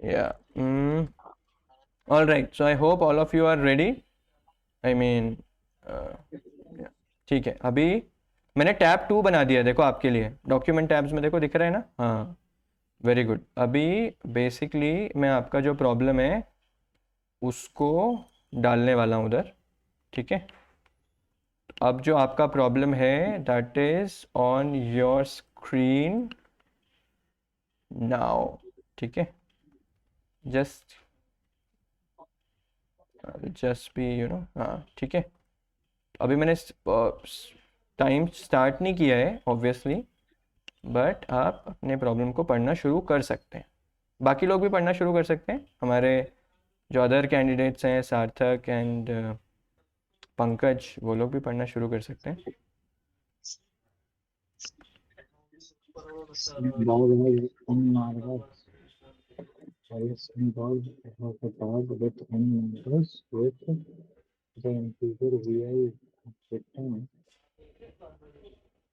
Yeah. All right. So I hope all of you are ready. I mean, yeah. ठीक है, अभी मैंने tab 2 बना दिया, देखो आपके लिए डॉक्यूमेंट टैब्स में देखो दिख रहा है ना। हाँ, वेरी गुड। अभी बेसिकली मैं आपका जो प्रॉब्लम है उसको डालने वाला हूँ उधर, ठीक है। अब जो आपका प्रॉब्लम है that is on your screen now, ठीक है। जस्ट जस्ट बी हाँ ठीक है। अभी मैंने टाइम स्टार्ट नहीं किया है ऑब्वियसली, बट आप अपने प्रॉब्लम को पढ़ना शुरू कर सकते हैं। बाकी लोग भी पढ़ना शुरू कर सकते हैं, हमारे जो अदर कैंडिडेट्स हैं सार्थक एंड पंकज, वो लोग भी पढ़ना शुरू कर सकते हैं। Dog has n marbles. Alice involved has a dog with n marbles with the integer vi written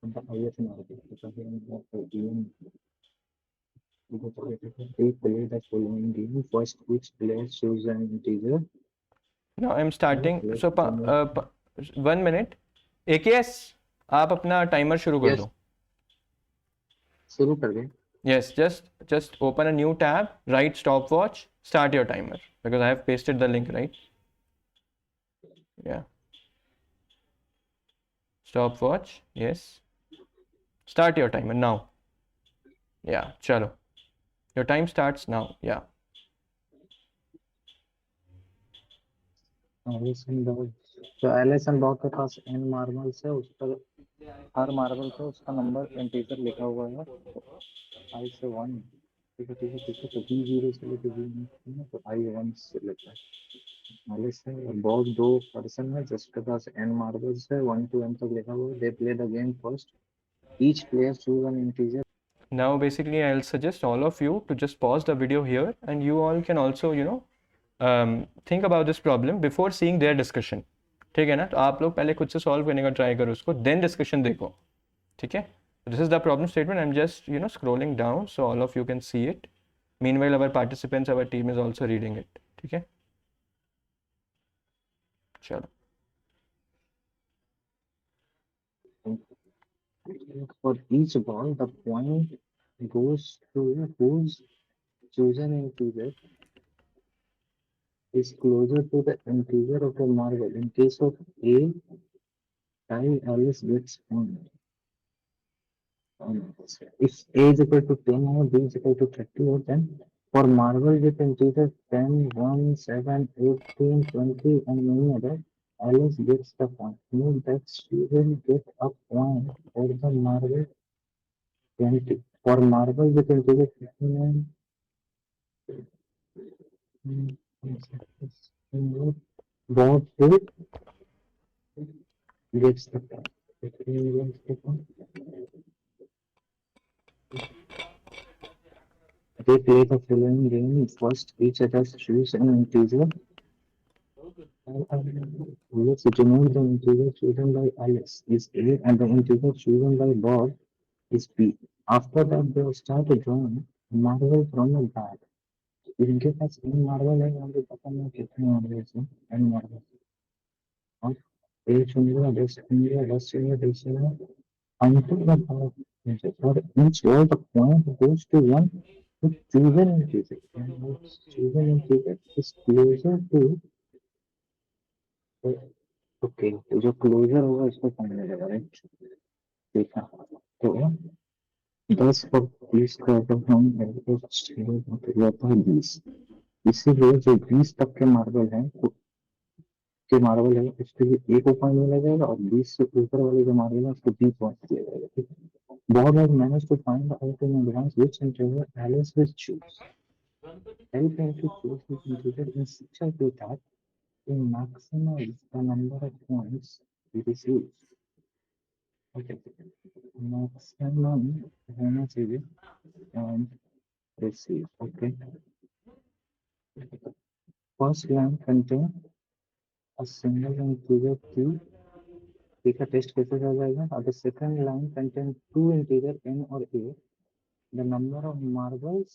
the highest marble. Depending on the game, they play the following game. First, each player chooses an integer. Now I am They starting, play so the game. 1 minute. AKS, आप अपना timer शुरू कर Yes, दो। शुरू कर दें। Yes, just open a new tab, write stopwatch, start your timer because I have pasted the link, right? Yeah, stopwatch. Yes, start your timer now. Yeah, chalo. Your time starts now. Yeah. Alison dog, तो Alison dog के पास n marbles है, उस पर हर marble पे उसका number integer लिखा हुआ है, आई से 1। ठीक है, ठीक है, ठीक है। तो बी 0 से लेकर बी है, तो आई 1 से लेकर एलिस है। और बॉब दो पर्सन है जिसके पास n मार्बल्स है, 1 to n तक लिखा हुआ है। They play the game first, each player choose an integer. Now, basically, I'll suggest all of you to just pause the video here, and you all can also, think about this problem before seeing their discussion. ठीक है ना? तो आप लोग पहले खुद से solve करने का ट्राई करो उसको, देन डिस्कशन देखो, ठीक है। This is the problem statement, I am just scrolling down so all of you can see it. Meanwhile our participants, our team is also reading it, ठीक है। चलो। For each ball the point goes to whose chosen integer is closer to the integer of the marble. In case of A, tie Alice gets point. If A is equal to 10 or B is equal to 30, or then for marble with integers 10, 1, 7, 18, 20, and many other, Alice gets the point. Means that she will get a point for the marble 20. For marble with integers 15, Bob Hope gets the point. They play the following game. First, each other choose an integer. Let's denote the integer chosen by Alex is A and the integer chosen by Bob is B. After that, they start drawing marble from the bag. इनके पास n marble है, यहाँ पे पता नहीं कितने marble हैं। n marble और एक चुनेगा, 10 चुनेगा, 10 चुनेगा, 20 चुनेगा, until the power for each wall the point goes to one with chosen integer, and this chosen integer is closer to okay, तो जो क्लोजर होगा इसको समझने लगा, राइट। ठीक है, तो 10 और 20 का अगर हम जाता है 20, इसीलिए जो 20 तक के मार्बल हैं मार्बल है उसके लिए ए को पॉइंट मिला जाएगा, और 20 से ऊपर वाले जो मार्बल है उसको बी पॉइंट दिया जाएगा। ठीक है, बहुत बार manage to find out in advance which integer Alice will choose. Help him to choose his integer in such a way that he maximize the number of points he receives. Okay, maximum होना चाहिए point receive. Okay, first line contain a single integer q. ठीक है, test कैसे कर जाएगा। अब second line contain two integer n और a, the number of marbles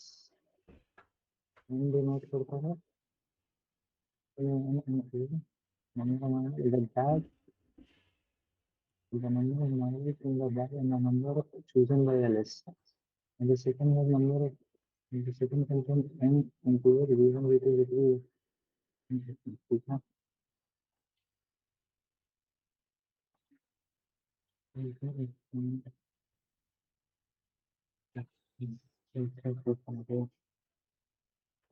n denote करता है number bag the number of marbles in the bag and the number chosen by Alice. And the second was number of the second contains n into the reason which is ठीक है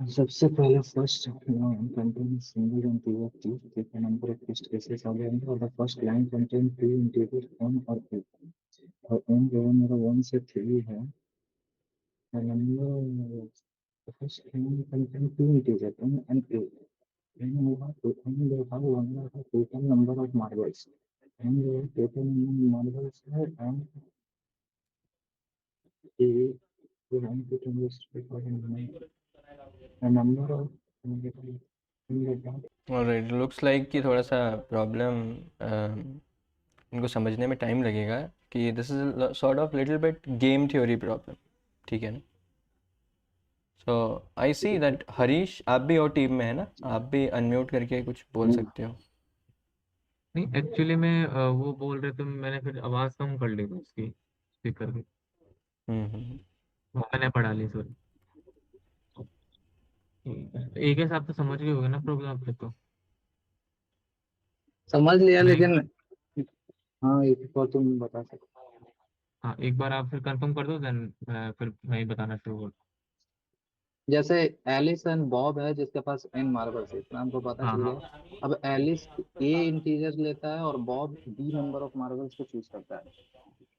सबसे पहले first contain single integer t देखिए number of test cases आ गए और the first line contain two integer m और a और m जो है मेरा 1 से 3 है और number the first line contain two integers m and a n होगा तो n जो था वो हमारा था total number of marbles n जो है टोटल नंबर मार्बल्स है m a जो हम total number of alright, looks like कि थोड़ा सा प्रॉब्लम इनको समझने में टाइम लगेगा कि this is sort of little bit game theory problem, ठीक है ना। सो आई सी दैट हरीश आप भी और टीम में है ना, आप भी अनम्यूट करके कुछ बोल सकते हो। नहीं एक्चुअली मैं वो बोल रहे थे, मैंने फिर आवाज़ कम कर ली थी उसकी स्पीकर की, हम्म। वो मैंने पढ़ा ली सॉरी। एक हिसाब से समझ गए होगे ना प्रॉब्लम फिर तो। समझ लिया मैं लेकिन हाँ एक बार तुम बता सकते हाँ एक बार आप फिर कंफर्म कर दो, देन फिर मैं ही बताना शुरू कर। जैसे एलिस एंड बॉब है जिसके पास एन मार्बल्स है इतना हमको पता हाँ चल हाँ। गया अब एलिस ए इंटीजर लेता है और Bob B number of marbles को चूज करता है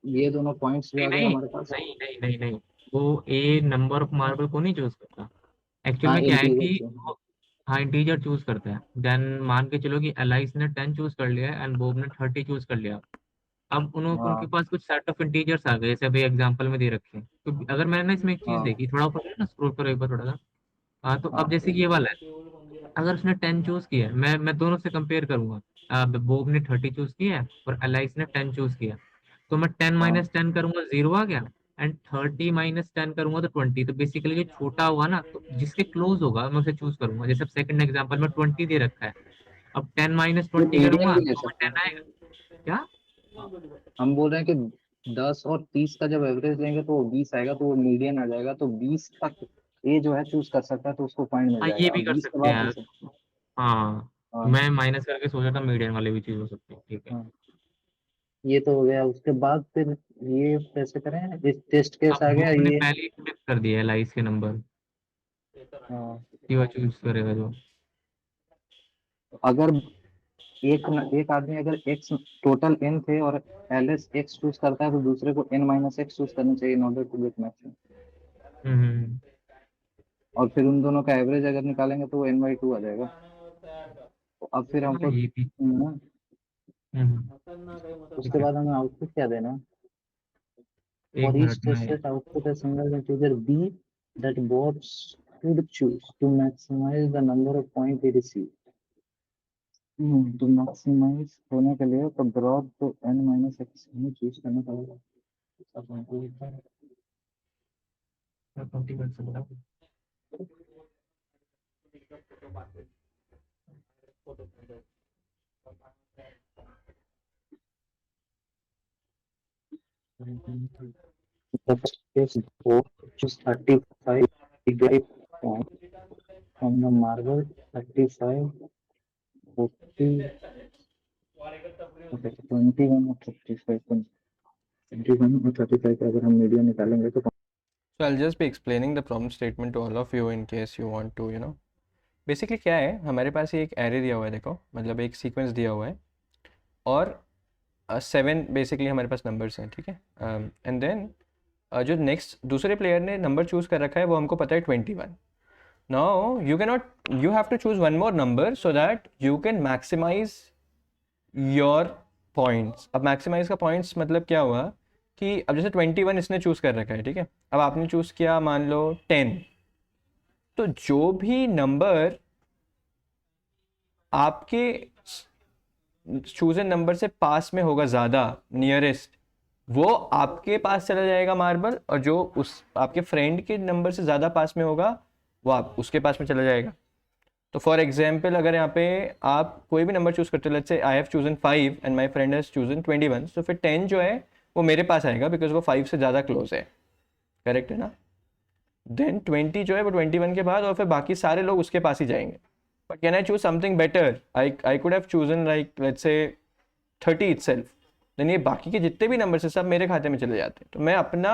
ये दोनों पॉइंट्स जो नहीं आ गए नहीं हमारे पास नहीं नहीं नहीं नहीं, वो ए नंबर ऑफ मार्बल को नहीं चूज करता। एक्चुअल हाँ में क्या है इंटीजर कि से हाँ इंटीजर चूज करते हैं। देन मान के चलो कि एलाइस ने 10 चूज कर लिया एंड बोब ने 30 चूज कर लिया। अब उनके हाँ पास कुछ सेट ऑफ इंटीजर्स आ गए, जैसे अभी एग्जांपल में दे रखे हैं। तो अगर मैंने ना इसमें एक चीज हाँ देखी, थोड़ा ऊपर ना स्क्रॉल करो एक बार थोड़ा सा। हाँ तो अब हाँ जैसे कि ये वाला है, अगर उसने 10 चूज किया है, मैं दोनों से कंपेयर करूंगा। अब बोब ने 30 चूज किया है और एलाइस ने 10 चूज किया, तो मैं 10 हाँ माइनस 10 करूंगा, 0 आ गया। एंड 30 माइनस 10 करूंगा तो 20। तो बेसिकली जो छोटा हुआ ना, तो जिसके क्लोज होगा मैं उसे चूज करूंगा। जैसे सेकंड एग्जांपल में 20 दे रखा है, अब 10 माइनस ये 20 मीडियन करूंगा भी ले तो सकते मैं हैं 10 आएगा। क्या? हाँ हम बोल रहे हैं कि 10 और 30 का जब एवरेज लेंगे तो वो 20 आएगा तो वो मीडियन आ जाएगा तो 20 तक ए जो है चूज कर सकता है तो उसको पॉइंट मिल हाँ ये जाएगा भी अब कर 20 के सकते बाद हैं। जैसे हाँ हाँ मैं माइनस करके सोचा था मीडियन वाली भी चीज हो सकती है, ठीक है। हाँ ये तो हो गया उसके बाद फिर ये कैसे करें इस टेस्ट केस अब आ गया बोब ने ये पहले ही फिक्स कर दिया है लाइस के नंबर हाँ कि वो चूज करेगा जो। अगर एक आदमी अगर एक्स टोटल एन थे और एल एस एक्स चूज करता है तो दूसरे को एन माइनस एक्स चूज करना चाहिए in order to get maximum hmm. और फिर उन दोनों का एवरेज अगर निकालेंगे तो वो एन बाई टू आ जाएगा तो अब फिर हाँ हमको ये भी। ना ठीक उसके है, बाद हमें आउटपुट क्या देना है एक for each मिनट में। test set output a single integer b that Bob should choose to maximize the number of points he receives तो मैक्सिमाइज होने के लिए तो ड्रॉप तो n माइनस एक्स हमें चूज करना पड़ेगा अब हमको लिखा है 20 मिनट से बता। the first case Bob choose 35 points from the marble 35 40 okay 21 और 35 21 और 35 अगर हम मीडियन निकालेंगे तो So I'll just be explaining the problem statement to all of you in case you want to, basically क्या है, हमारे पास ये एक एरे दिया हुआ है, देखो मतलब एक सीक्वेंस दिया हुआ है और 7 बेसिकली हमारे पास नंबर्स हैं, ठीक है। एंड देन जो नेक्स्ट दूसरे प्लेयर ने नंबर चूज़ कर रखा है वो हमको पता है 21। Now you have to choose one more number so that you can maximise your points. अब मैक्सिमाइज का पॉइंट्स मतलब क्या हुआ कि अब जैसे 21 इसने चूज़ कर रखा है, ठीक है। अब आपने चूज़ किया मान लो 10, तो जो भी नंबर आपके चूजन नंबर से पास में होगा ज़्यादा नियरेस्ट, वो आपके पास चला जाएगा मार्बल, और जो उस आपके फ्रेंड के नंबर से ज़्यादा पास में होगा वो आप उसके पास में चला जाएगा। तो फॉर एग्जाम्पल अगर यहाँ पे आप कोई भी नंबर चूज़ करते हो, let's say I have chosen 5 and my friend has chosen 21, तो फिर 10 जो है वो मेरे पास आएगा बिकॉज वो 5 से ज़्यादा क्लोज है, करेक्ट है ना। देन 20 जो है वो 21 के बाद, और फिर बाकी सारे लोग उसके पास ही जाएंगे। But can I choose something better, I could have chosen like let's say 30 itself, then ये बाकी के जितने भी नंबर है सब मेरे खाते में चले जाते हैं। तो मैं अपना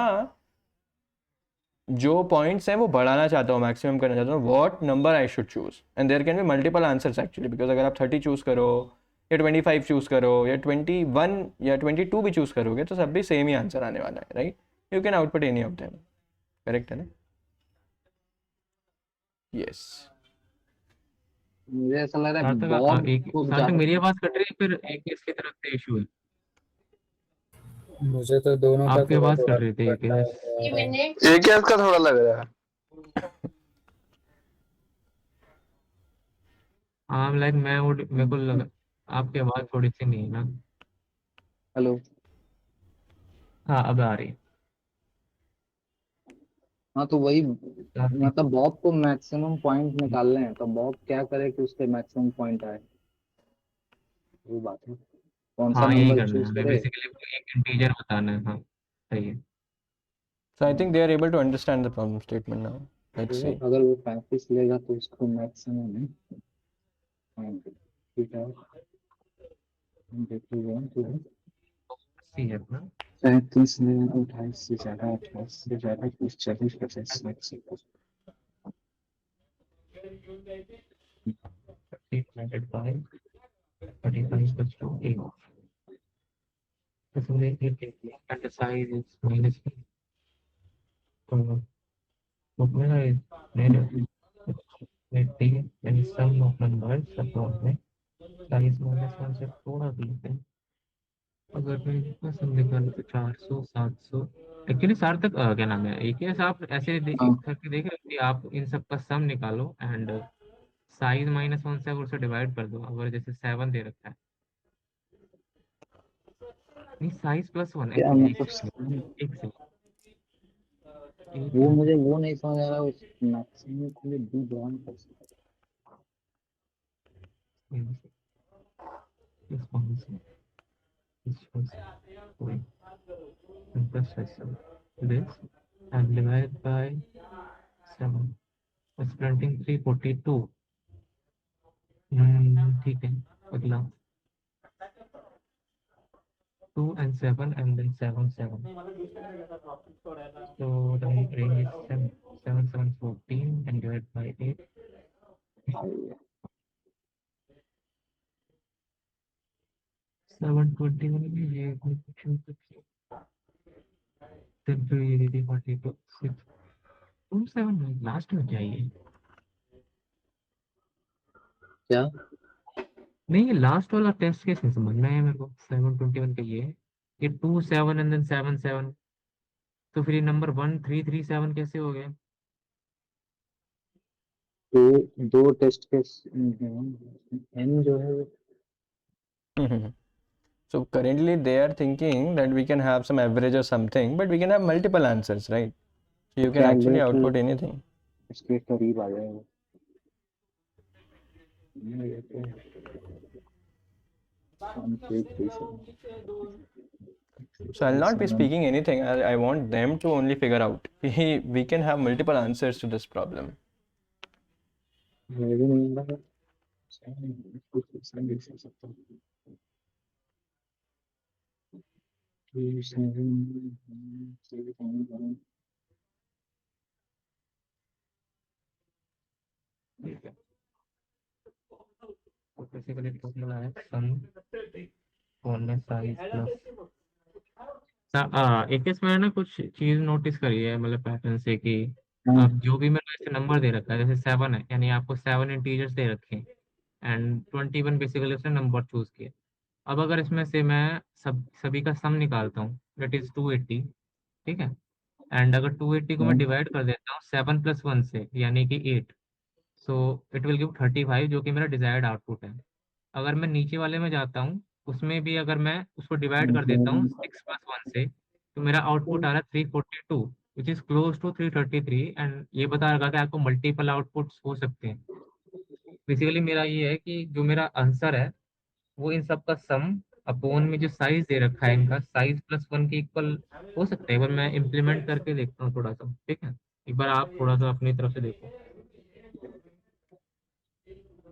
जो पॉइंट्स हैं वो बढ़ाना चाहता हूँ, मैक्सिमम करना चाहता हूँ, what number I should choose, and there can be multiple answers actually, because अगर आप 30 चूज करो या 25 चूज करो या 21 या 22 भी चूज करोगे तो सब भी सेम ही आंसर आने वाला है, right. You can output any of them, correct है ना। यस। मुझे ऐसा लग रहा है सार्थक बॉब एक को सार्थक ज्यादा। मेरी आवाज कट रही है फिर एक इसकी तरफ से इशू है? मुझे तो दोनों का आपकी थोड़ा आवाज थोड़ा कट रही थी एक कटना इस आ रहा है। एक गैस का थोड़ा लग रहा है। हाँ लाइक मेरे को लगा आपकी आवाज थोड़ी सी नहीं है ना। हेलो। हाँ अब आ रही है। हाँ तो वही, काफी मतलब बॉब को मैक्सिमम पॉइंट निकालने हैं, तो बॉब क्या करे कि उसके मैक्सिमम पॉइंट आए, वो बात है। कौन सा हाँ यही नंबर करना है चूज हमें, करे। बेसिकली एक इंटीजर बताना है। हाँ सही है। So I think they are able to understand the problem statement now. Let's तो see. अगर वो 35 लेगा तो उसको मैक्सिमम है पॉइंट, ठीक है। देखिए तो सी है अपना 35 लेगा तो 28 से ज्यादा, 28 से ज्यादा 30, 40, 50 maximum. 35 35 plus 2 8 so and the size is minus मेरा T and sum of numbers upon में साइज माइनस 1 से थोड़ा भी लेते हैं। अगर मैं इतना सम निकालूं तो 400 700 एक्चुअली सार्थक क्या नाम है एक ही आप ऐसे हाँ करके देख रहे हो कि आप इन सब का सम निकालो एंड साइज -1 से अगर उसे डिवाइड कर दो, अगर जैसे 7 दे रखा है, नहीं साइज +1 क्या एक्चुअली मतलब, एक से वो मुझे वो नहीं समझ आ रहा, उस मैक्सिमम को भी डी ब्राउन कर सकते this and divide by 7 it's printing 342। ठीक है। अगला 2 and 7 and then 7 7 so the range is 7 7 7 14 and divide by 8 हैं। 721 में ये then फिर ये दीदी 42 6 2 7 लास्ट में क्या है ये? क्या नहीं ये लास्ट वाला टेस्ट केस नहीं समझ में आया मेरे को। 721 का ये 2 7 एंड देन 7 7 तो फिर ये नंबर 1337 कैसे हो गया? दो दो टेस्ट केस एन जो है वो So currently they are thinking that we can have some average or something, but we can have multiple answers, right? So you can क्या actually ले output anything. इसके करीब आ जाएगा। So I'll not be speaking anything. I want them to only figure out. We can have multiple answers to this problem. ठीक है। तो basically formula है सम on size plus एक इसमें ना कुछ चीज नोटिस करी है, मतलब पैटर्न से कि आप जो भी मेरे को ऐसे नंबर दे रखा है जैसे 7 है यानी आपको 7 इंटीजर्स दे रखे हैं एंड 21 बेसिकली उसने नंबर चूज किया। अब अगर इसमें से मैं सभी का सम निकालता हूँ दैट इज 280, ठीक है, एंड अगर 280 को मैं डिवाइड कर देता हूँ 7 + 1 से यानी कि 8, सो इट विल गिव 35 जो कि मेरा डिजायर्ड आउटपुट है। अगर मैं नीचे वाले में जाता हूँ उसमें भी अगर मैं उसको डिवाइड कर देता हूँ 6 + 1 से तो मेरा आउटपुट आ रहा है 342। Which is close to 333 and ये बता रखा कि आपको मल्टीपल आउटपुट्स हो सकते हैं। बेसिकली मेरा ये है कि जो मेरा आंसर है वो इन सब का सम अपोन में जो साइज दे रखा है इनका साइज प्लस वन के इक्वल हो सकता है। एक बार मैं इम्प्लीमेंट करके देखता हूँ थोड़ा सा, ठीक है। एक बार आप थोड़ा सा अपनी तरफ से देखो।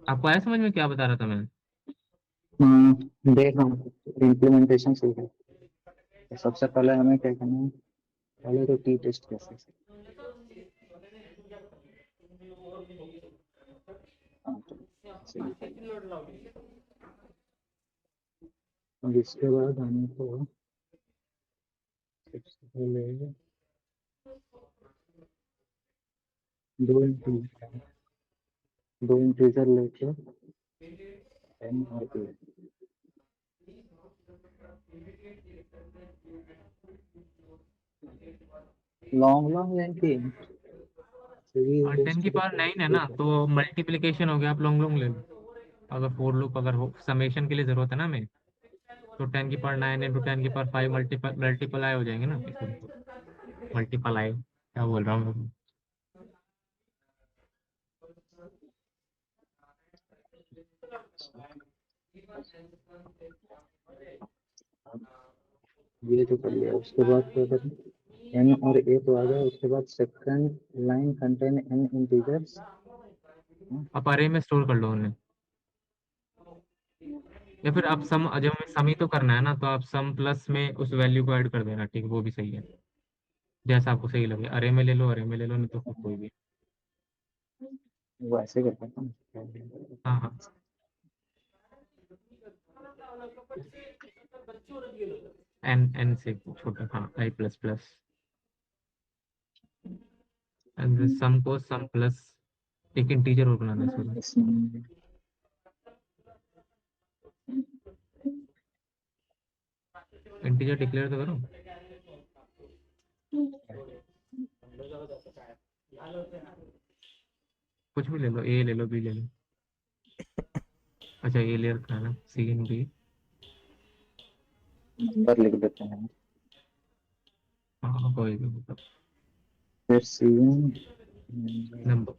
आपको आया समझ में क्या बता रहा था मैं? देख रहा हूँ इम्प्लीमेंटेशन सही है। तो सबसे पहले हमें क्या करना है, पहले तो टी टेस्ट कैसे सही है। और इसके बाद हमको सबसे पहले दो इंटीजर लेके एन और ए लॉन्ग लॉन्ग लेके और 10 की पावर 9 है ना, तो मल्टीप्लिकेशन हो गया, आप लॉन्ग लॉन्ग ले लो। अगर फोर लूप अगर हो समेशन के लिए जरूरत है ना हमें, तो 10 की पावर 9 इंटू 10 की पावर 5 मल्टीपल हो जाएंगे ना, मल्टीपल क्या बोल रहा हूँ मैं? ये तो कर लिया। उसके बाद क्या करें, एन और ए तो आ गया। उसके बाद second line contain an integers. आप अरे में स्टोर कर लो उन्हें, या फिर आप सम, जब हमें सम ही तो करना है ना, तो आप सम प्लस में उस वैल्यू को ऐड कर देना, ठीक है, वो भी सही है। जैसा आपको सही लगे, अरे में ले लो, अरे में ले लो, नहीं तो फिर कोई भी। वो ऐसे करता था। हाँ हाँ। एन से छोटा, हाँ, आई प्लस प्लस एंड सम को सम प्लस एक इंटीजर और बनाना है सॉरी। इसमें इंटीजर डिक्लेयर तो करो। कुछ भी ले लो, ए ले लो, बी ले लो। अच्छा, ए ले रखा है ना, सी इन बी। नंबर लिख देते हैं। हाँ कोई भी मतलब फिर C number,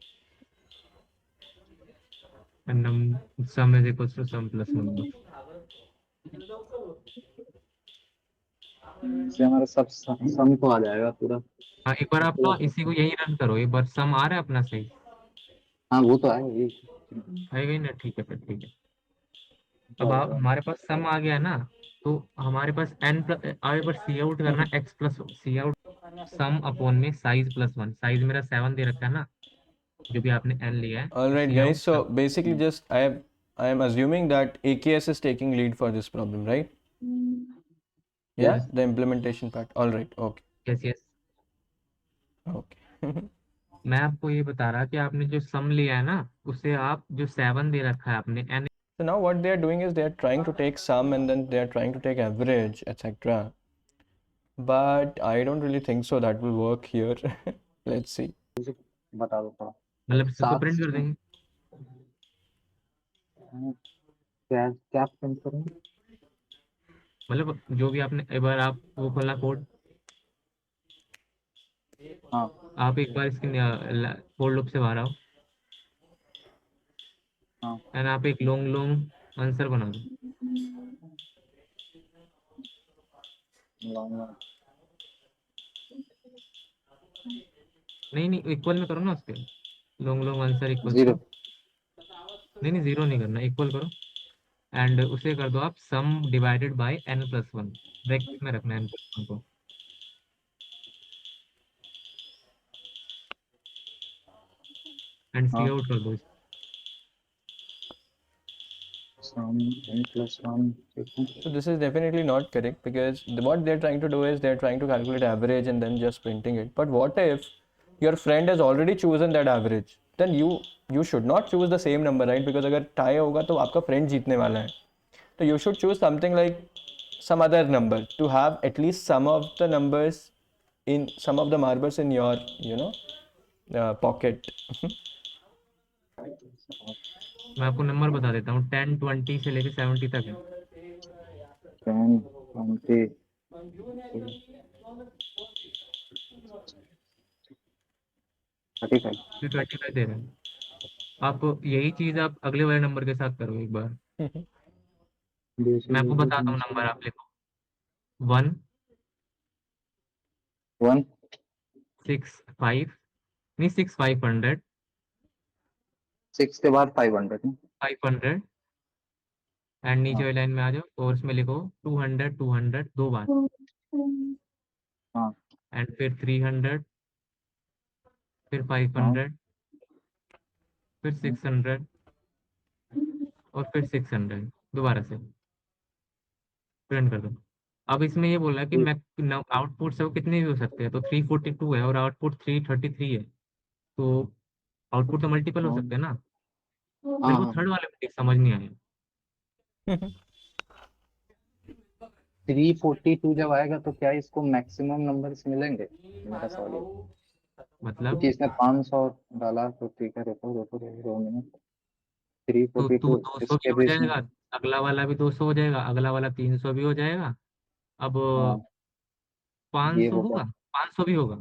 num sum is equals to sum plus number. से हमारा सब सम तो आ जाएगा पूरा। हाँ, एक बार आप ना इसी को यही रन करो, एक बार सम आ रहा है अपना सही, हाँ वो तो है ये आएगा ही ना, ठीक है फिर ठीक है। तो अब आ आप जाएगा। हमारे पास सम आ गया ना, तो हमारे पास एन प्लस, आगे पर सी आउट करना, एक्स प्लस सी आउट सम अपॉन में साइज प्लस वन। साइज मेरा 7 दे रखा है ना, जो भी आपने एन लिया है, All तो right, C guys. Out So basically, just I am assuming that AKS is taking lead for this problem, right? Yeah, Yes. the implementation part. All right. Okay. Yes yes. Okay. मैं आपको ये बता रहा कि आपने जो सम लिया है ना, उसे आप जो 7 दे रखा है आपने N, So now what they are doing is they are trying to take sum and then they are trying to take average, etc. But I don't really think so that will work here. Let's see. बता दो थोड़ा। मतलब इसको सात print कर देंगे। क्या क्या प्रिंट करेंगे? मतलब जो भी आपने, एक बार आप वो खोलना कोड, हाँ आप एक बार इसके कोड लूप से बाहर आओ हाँ एंड आप एक लॉन्ग लॉन्ग आंसर बना दो। लॉन्ग नहीं नहीं, इक्वल में करो ना उसके, long long answer equals zero. Two, नहीं नहीं जीरो नहीं करना, इक्वल करो एंड उसे कर दो आप sum divided by N plus one, bracket में रखना है एन प्लस वन को, एंड सी हाँ आउट कर दो। सम एन प्लस वन ठीक है। So this is definitely not correct because what they're trying to do is they're trying to calculate average and then just printing it. But what if your friend has already chosen that average? Then you should not choose the same number, right? Because अगर tie होगा तो आपका friend जीतने वाला है. So you should choose something like some other number to have at least some of the numbers in some of the marbles in your pocket. मैं आपको number बता देता हूँ, 10 20 से लेके 70 तक है। 10 20 35। फिर 25 दे रहे हैं। आप यही चीज आप अगले वाले नंबर के साथ करो एक बार। मैं आपको बताता हूँ नंबर, आप लिखो 1 1 6 5, नहीं 6 500 6 के बाद 500। 500 एंड नीचे हाँ वाली लाइन में आ जाओ और उसमें लिखो 200 200 दो बार, हाँ एंड फिर 300, फिर हाँ 500, फिर 600 और फिर 600 दोबारा से प्रिंट कर दो। अब इसमें ये बोल रहा है कि मैं आउटपुट से वो कितने भी हो सकते हैं, तो 342 है और आउटपुट 333 है, तो आउटपुट तो मल्टीपल हो हाँ सकते हैं ना। मेरे को हाँ। थर्ड वाले में समझ नहीं आया। 342 जब आएगा तो क्या इसको मैक्सिमम नंबर्स मिलेंगे? मेरा सवाल ये, मतलब क्योंकि इसने 500 डाला तो ठीक है। रुको रुको रुको 2 मिनट। थ्री तो फोर्टी तू टू 200 भी इसके हो भी इसमें। जाएगा, अगला वाला भी 200 हो जाएगा, अगला वाला 300 भी हो जाएगा। अब हाँ 500 ये होगा। होगा, 500 भी होगा,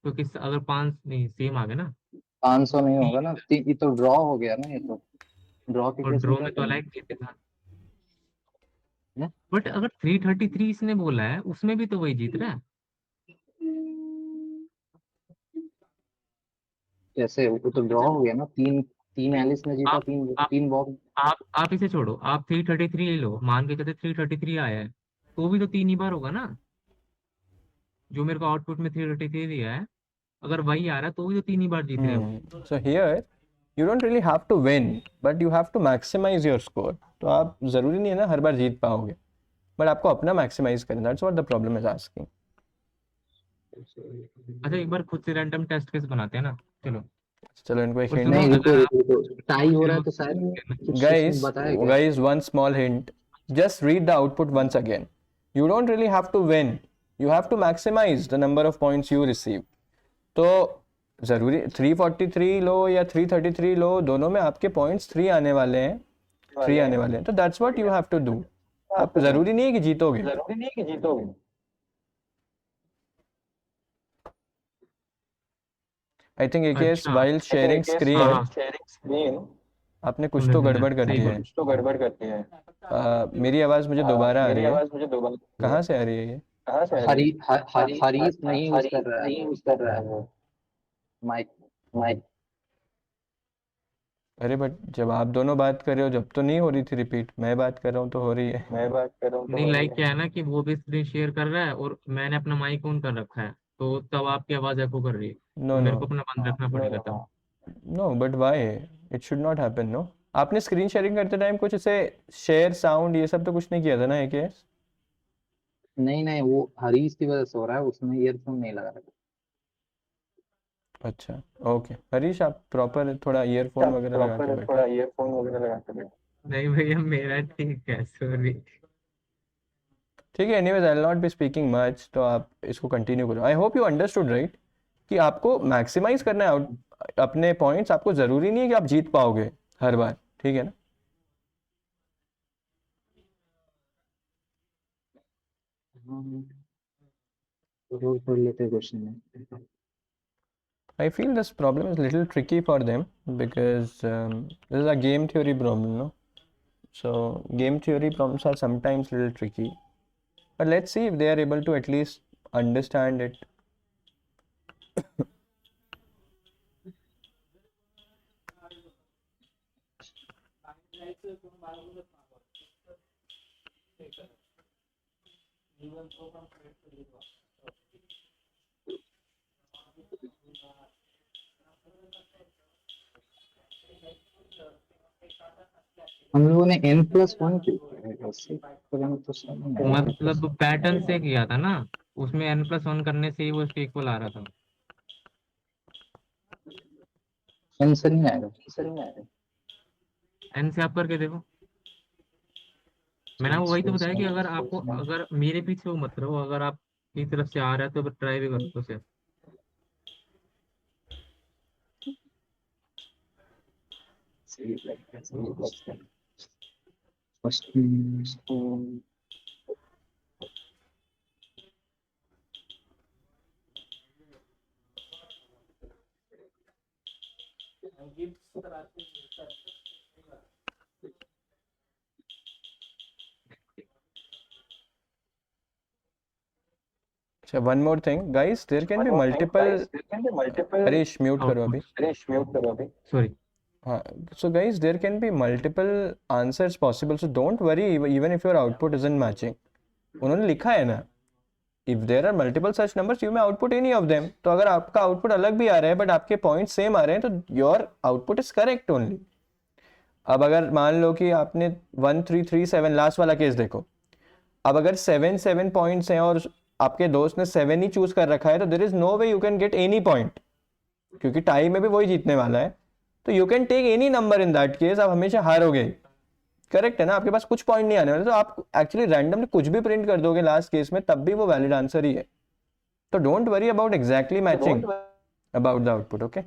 क्योंकि अगर पाँच नहीं सेम आ गया ना। 500 नहीं होगा ना, तीन, ये तो ड्रॉ हो गया ना, ये तो ड्रॉ के और केस में ड्रॉ क्या में तो करेंगे? अलग जीते था। हैं? बट अगर 333 इसने बोला है, उसमें भी तो वही जीत रहा है। कैसे? वो तो ड्रॉ हो गया ना। तीन तीन एलिस ने जीता, आप तीन आप तीन बॉब। आप इसे छोड़ो, आप 333 ले लो, मान के चलते 333 आया है, तो भी तो तीन ही बार होगा ना। जो मेरे को आउटपुट में 333 दिया है, अगर वही आ रहा है तो भी तो तीन ही बार जीत रहे हो। So here you don't really have to win, but you have to maximize your score. तो आप ज़रूरी नहीं है ना हर बार जीत पाओगे, बट आपको अपना मैक्सिमाइज करना। That's what the problem is asking. अच्छा एक बार खुद से रैंडम टेस्ट केस बनाते हैं ना, चलो। चलो इनको एक और हिंट सुनो, नहीं अगर रुको आप रुको रुको, टाई हो रहा है तो शायद कुछ इसमें guys बताया क्या? guys one small hint, just read the output once again. You don't really have to win, you have to maximize the number of points you receive. तो ज़रूरी 343 लो या 333 लो, दोनों में आपके पॉइंट्स 3 आने वाले हैं, 3 आने वाले हैं, तो that's what you have to do. आप ज़रूरी नहीं है कि जीतोगे। आई थिंक एकेएस अच्छा while sharing हाँ screen हाँ आपने कुछ सुन रहे तो सुन रहे गड़बड़ कर सही दी बोल। है। मेरी आवाज़ मुझे दोबारा आ रही है, कहाँ से आ रही है ये? हरीश नहीं यूज कर रहा है वो माइक। अरे बट जब आप दोनों बात कर रहे हो जब तो नहीं हो रही थी रिपीट, मैं बात कर रहा हूँ तो हो रही है। नहीं लाइक क्या है ना कि वो भी स्क्रीन शेयर कर रहा है और मैंने अपना माइक ऑन कर रखा है, तो तब आपकी आवाज एको कर रही है, तो नो नो मेरे को अपना बंद रखना पड़ेगा तब। No, but why? It should not happen no. आपने स्क्रीन शेयरिंग करते टाइम कुछ ऐसे शेयर साउंड ये सब तो कुछ नहीं किया था ना एकेएस? नहीं नहीं, वो हरीश की वजह से हो रहा है, उसमें ईयरफोन नहीं लगा रखा। अच्छा ओके, हरीश आप प्रॉपर थोड़ा ईयरफोन वगैरह लगा के बैठो। नहीं भैया मेरा ठीक है, सॉरी। ठीक है, anyways I will not be speaking much, तो आप इसको कंटिन्यू करो। I hope you understood right कि आपको मैक्सिमाइज करना है अपने पॉइंट्स। आपको ज़रूरी नहीं है कि आप जीत पाओगे हर बार, ठीक है ना? रोज पढ़ लेते क्वेश्चन में। I feel this problem is a little tricky for them because this is a game theory problem, no? So game theory problems are sometimes little tricky, but let's see if they are able to at least understand it. हम लोगों ने n+1 क्यों किया है? ऐसे करेंगे तो सही नहीं आएगा मतलब पैटर्न से किया था ना, उसमें n+1 करने से ही वो उसके इक्वल आ रहा था। n से नहीं आएगा। एन से आप करके देखो। मैंने आपको वही तो बताया कि अगर आपको, अगर मेरे पीछे वो मत रहो, अगर आप की तरफ से आ रहा है तो ट्राई भी करो उसे। फर्स्ट अच्छा, one more thing, guys. There can be multiple. Harish mute करो अभी. आउटपुट सॉरी हाँ, so guys, there can be multiple answers possible. So don't worry, even if your output isn't matching. उन्होंने लिखा है ना, if there are multiple such numbers, you may output any of them. तो अगर आपका output अलग भी आ रहा है बट आपके पॉइंट सेम आ रहे हैं तो your output is correct only. अब अगर मान लो कि आपने 1337 लास्ट वाला केस देखो, अब अगर 7 पॉइंट्स हैं और आपके दोस्त ने 7 ही चूज कर रखा है तो there is no way you can get any point, क्योंकि टाई में भी वही जीतने वाला है. तो you can take any number in that case, आप हमेशा हारोगे. करेक्ट है ना, आपके पास कुछ पॉइंट नहीं आने वाले तो आप एक्चुअली रैंडमली कुछ भी प्रिंट कर दोगे लास्ट केस में, तब भी वो वैलिड आंसर ही है. तो don't worry about exactly matching about the output. Okay,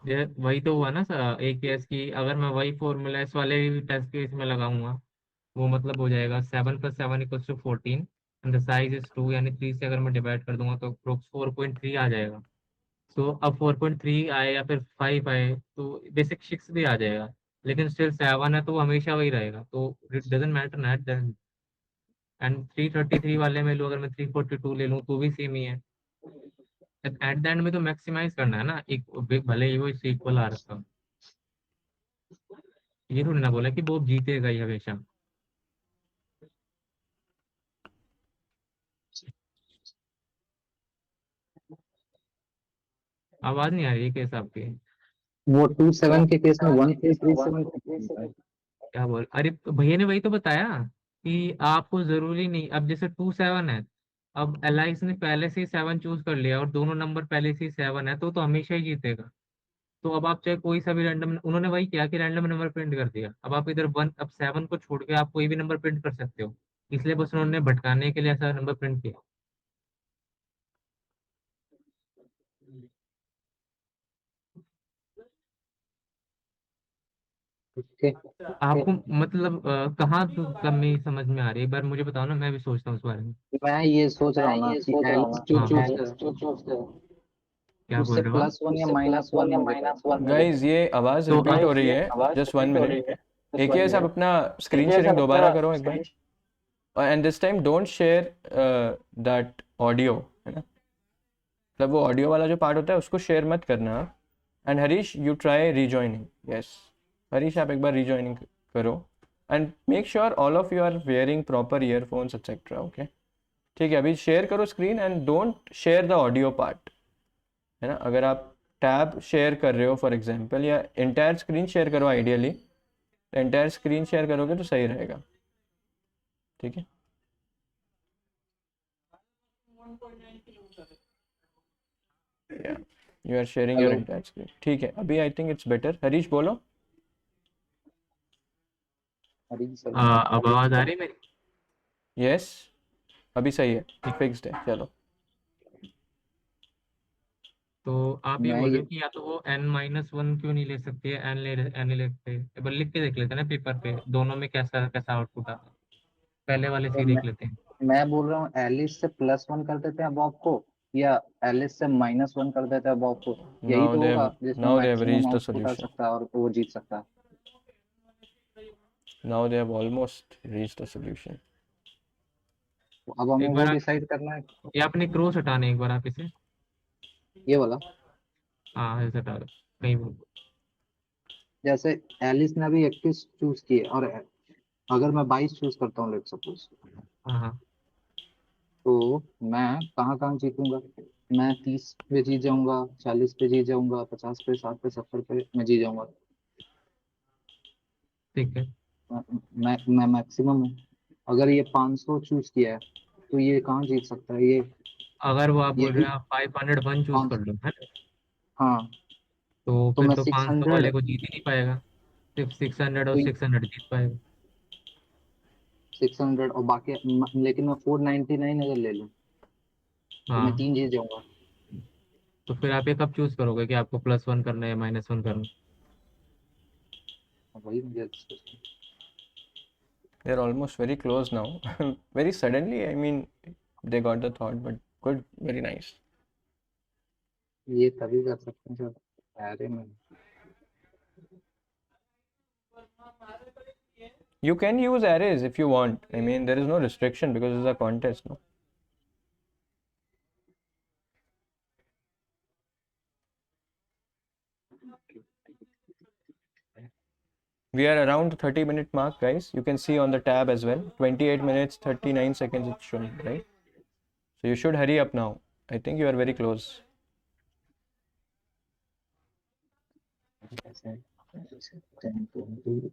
ये वही तो हुआ ना सर, एक केस की अगर मैं वही फॉर्मूला इस वाले टेस्ट केस में लगाऊंगा वो मतलब हो जाएगा 7+7=14 एंड द साइज इज 2, यानी 3 से अगर मैं डिवाइड कर दूंगा तो अप्रोक्स 4.3 आ जाएगा. तो अब 4.3 आए या फिर 5 आए तो बेसिक 6 भी आ जाएगा, लेकिन स्टिल 7 है तो वो हमेशा वही रहेगा, तो इट डजेंट मैटर ना एट देन. एंड 333 वाले में लो, अगर मैं 342 ले लूँ तो भी सेम ही है. एट द एंड में तो मैक्सिमाइज करना है ना, एक भले ही वो इससे इक्वल आ रखा हो. ये थोड़ी ना बोला कि वो जीतेगा ही हमेशा. आवाज नहीं आ रही है कैसे आपकी? वो 27 के केस में 1337 क्या बोल, अरे भैया ने वही तो बताया कि आपको जरूरी नहीं, अब जैसे 27 है, अब एलाइस ने पहले से ही 7 चूज कर लिया और दोनों नंबर पहले से ही 7 है तो हमेशा ही जीतेगा. तो अब आप चाहे कोई सा भी रैंडम, उन्होंने वही किया कि रैंडम नंबर प्रिंट कर दिया. अब आप इधर वन, अब 7 को छोड़ के आप कोई भी नंबर प्रिंट कर सकते हो, इसलिए बस उन्होंने भटकाने के लिए ऐसा नंबर प्रिंट किया. के आपको मतलब कहाँ तो कमी समझ में आ रही है, एक बार मुझे बताओ ना, मैं भी सोचता हूँ उस बारे में. मैं ये सोच रहा हूँ ना कि एलिस जो हाँ चूज कर क्या बोल उससे रहे हो आप? +1 या -1 मुझे करना है. गाइज ये आवाज तो रिपीट हो रही है, जस्ट 1 मिनट. एक ही आप अपना स्क्रीन शेयरिंग दोबारा करो एक बार, and this time don't share that audio, है ना, मतलब वो ऑडियो वाला जो पार्ट होता है उसको शेयर मत करना. And Harish you try rejoining. Yes Harish, आप एक बार रीजॉइनिंग करो and make sure all of you are wearing proper earphones etcetera. Okay ठीक है, अभी शेयर करो screen and don't share the audio part, है ना. अगर आप टैब शेयर कर रहे हो फॉर एग्जांपल, या एंटायर स्क्रीन शेयर करो आइडियली, तो एंटायर स्क्रीन शेयर करोगे तो सही रहेगा. ठीक है, you are sharing your hello entire screen. ठीक है, अभी I think it's better. Harish बोलो. हरी सर अब आवाज आ रही है मेरी? यस अभी सही है, ठीक. फिक्स्ड है. चलो तो आप ये मैं बोल रहे ये हो कि या तो वो n-1 क्यों नहीं ले सकते, एन ले लेते, एक बार लिख के देख लेते हैं ना पेपर पे, दोनों में कैसा कैसा आउटपुट आता है, पहले वाले से तो ही देख लेते हैं. मैं बोल रहा हूँ एलिस से +1 कर देते हैं बॉब को, या एलिस से -1 कर देते हैं बॉब को. यही नाउ तो दे होगा जिसमें now they have maximum reached the output आ सॉल्यूशन. सकता है और वो जीत सकता है. Now they have almost reached the solution. तो अब हमें एक वो बार डिसाइड करना है. ये आपने क्रॉस हटाने, एक बार आप इसे, ये वाला हाँ ऐसे हटा दो कहीं भी. जैसे एलिस ने अभी 21 चूज किए और अगर मैं 22 चूज करता हूँ लेट सपोज, हाँ हाँ तो मैं कहाँ कहाँ जीतूंगा. मैं 30 पे जीत जाऊंगा, 40 पे जीत जाऊंगा, 50 पे, 60 पे, 70 पे मैं जीत जाऊंगा. ठीक है. मैं मैक्सिमम हूँ. अगर ये 500 चूज किया है तो ये कहाँ जीत सकता है अगर वो आप ये बोल रहे भी हैं आप 501 चूज कर 500. लो, है ना, हाँ तो तो फिर मैं तो 500 600 वाले को जीत ही नहीं पाएगा, सिर्फ 600 और तो 600 जीत पाएगा. 600 और बाकी लेकिन मैं 499 अगर ले लूँ तो मैं हाँ 3 जीत जाऊंगा. तो फिर आप ये कब चूज करोगे कि आपको +1 करना है या -1 करना है? वही मुझे They're almost very close now. Very suddenly, I mean, they got the thought, but good, very nice. ये तभी कर सकते हैं जब एरे में You can use arrays if you want. I mean, there is no restriction because it's a contest, no? We are around 30-minute mark, guys. You can see on the tab as well. 28 minutes, 39 seconds it's showing, right? So you should hurry up now. I think you are very close. ऐसे 10, 20,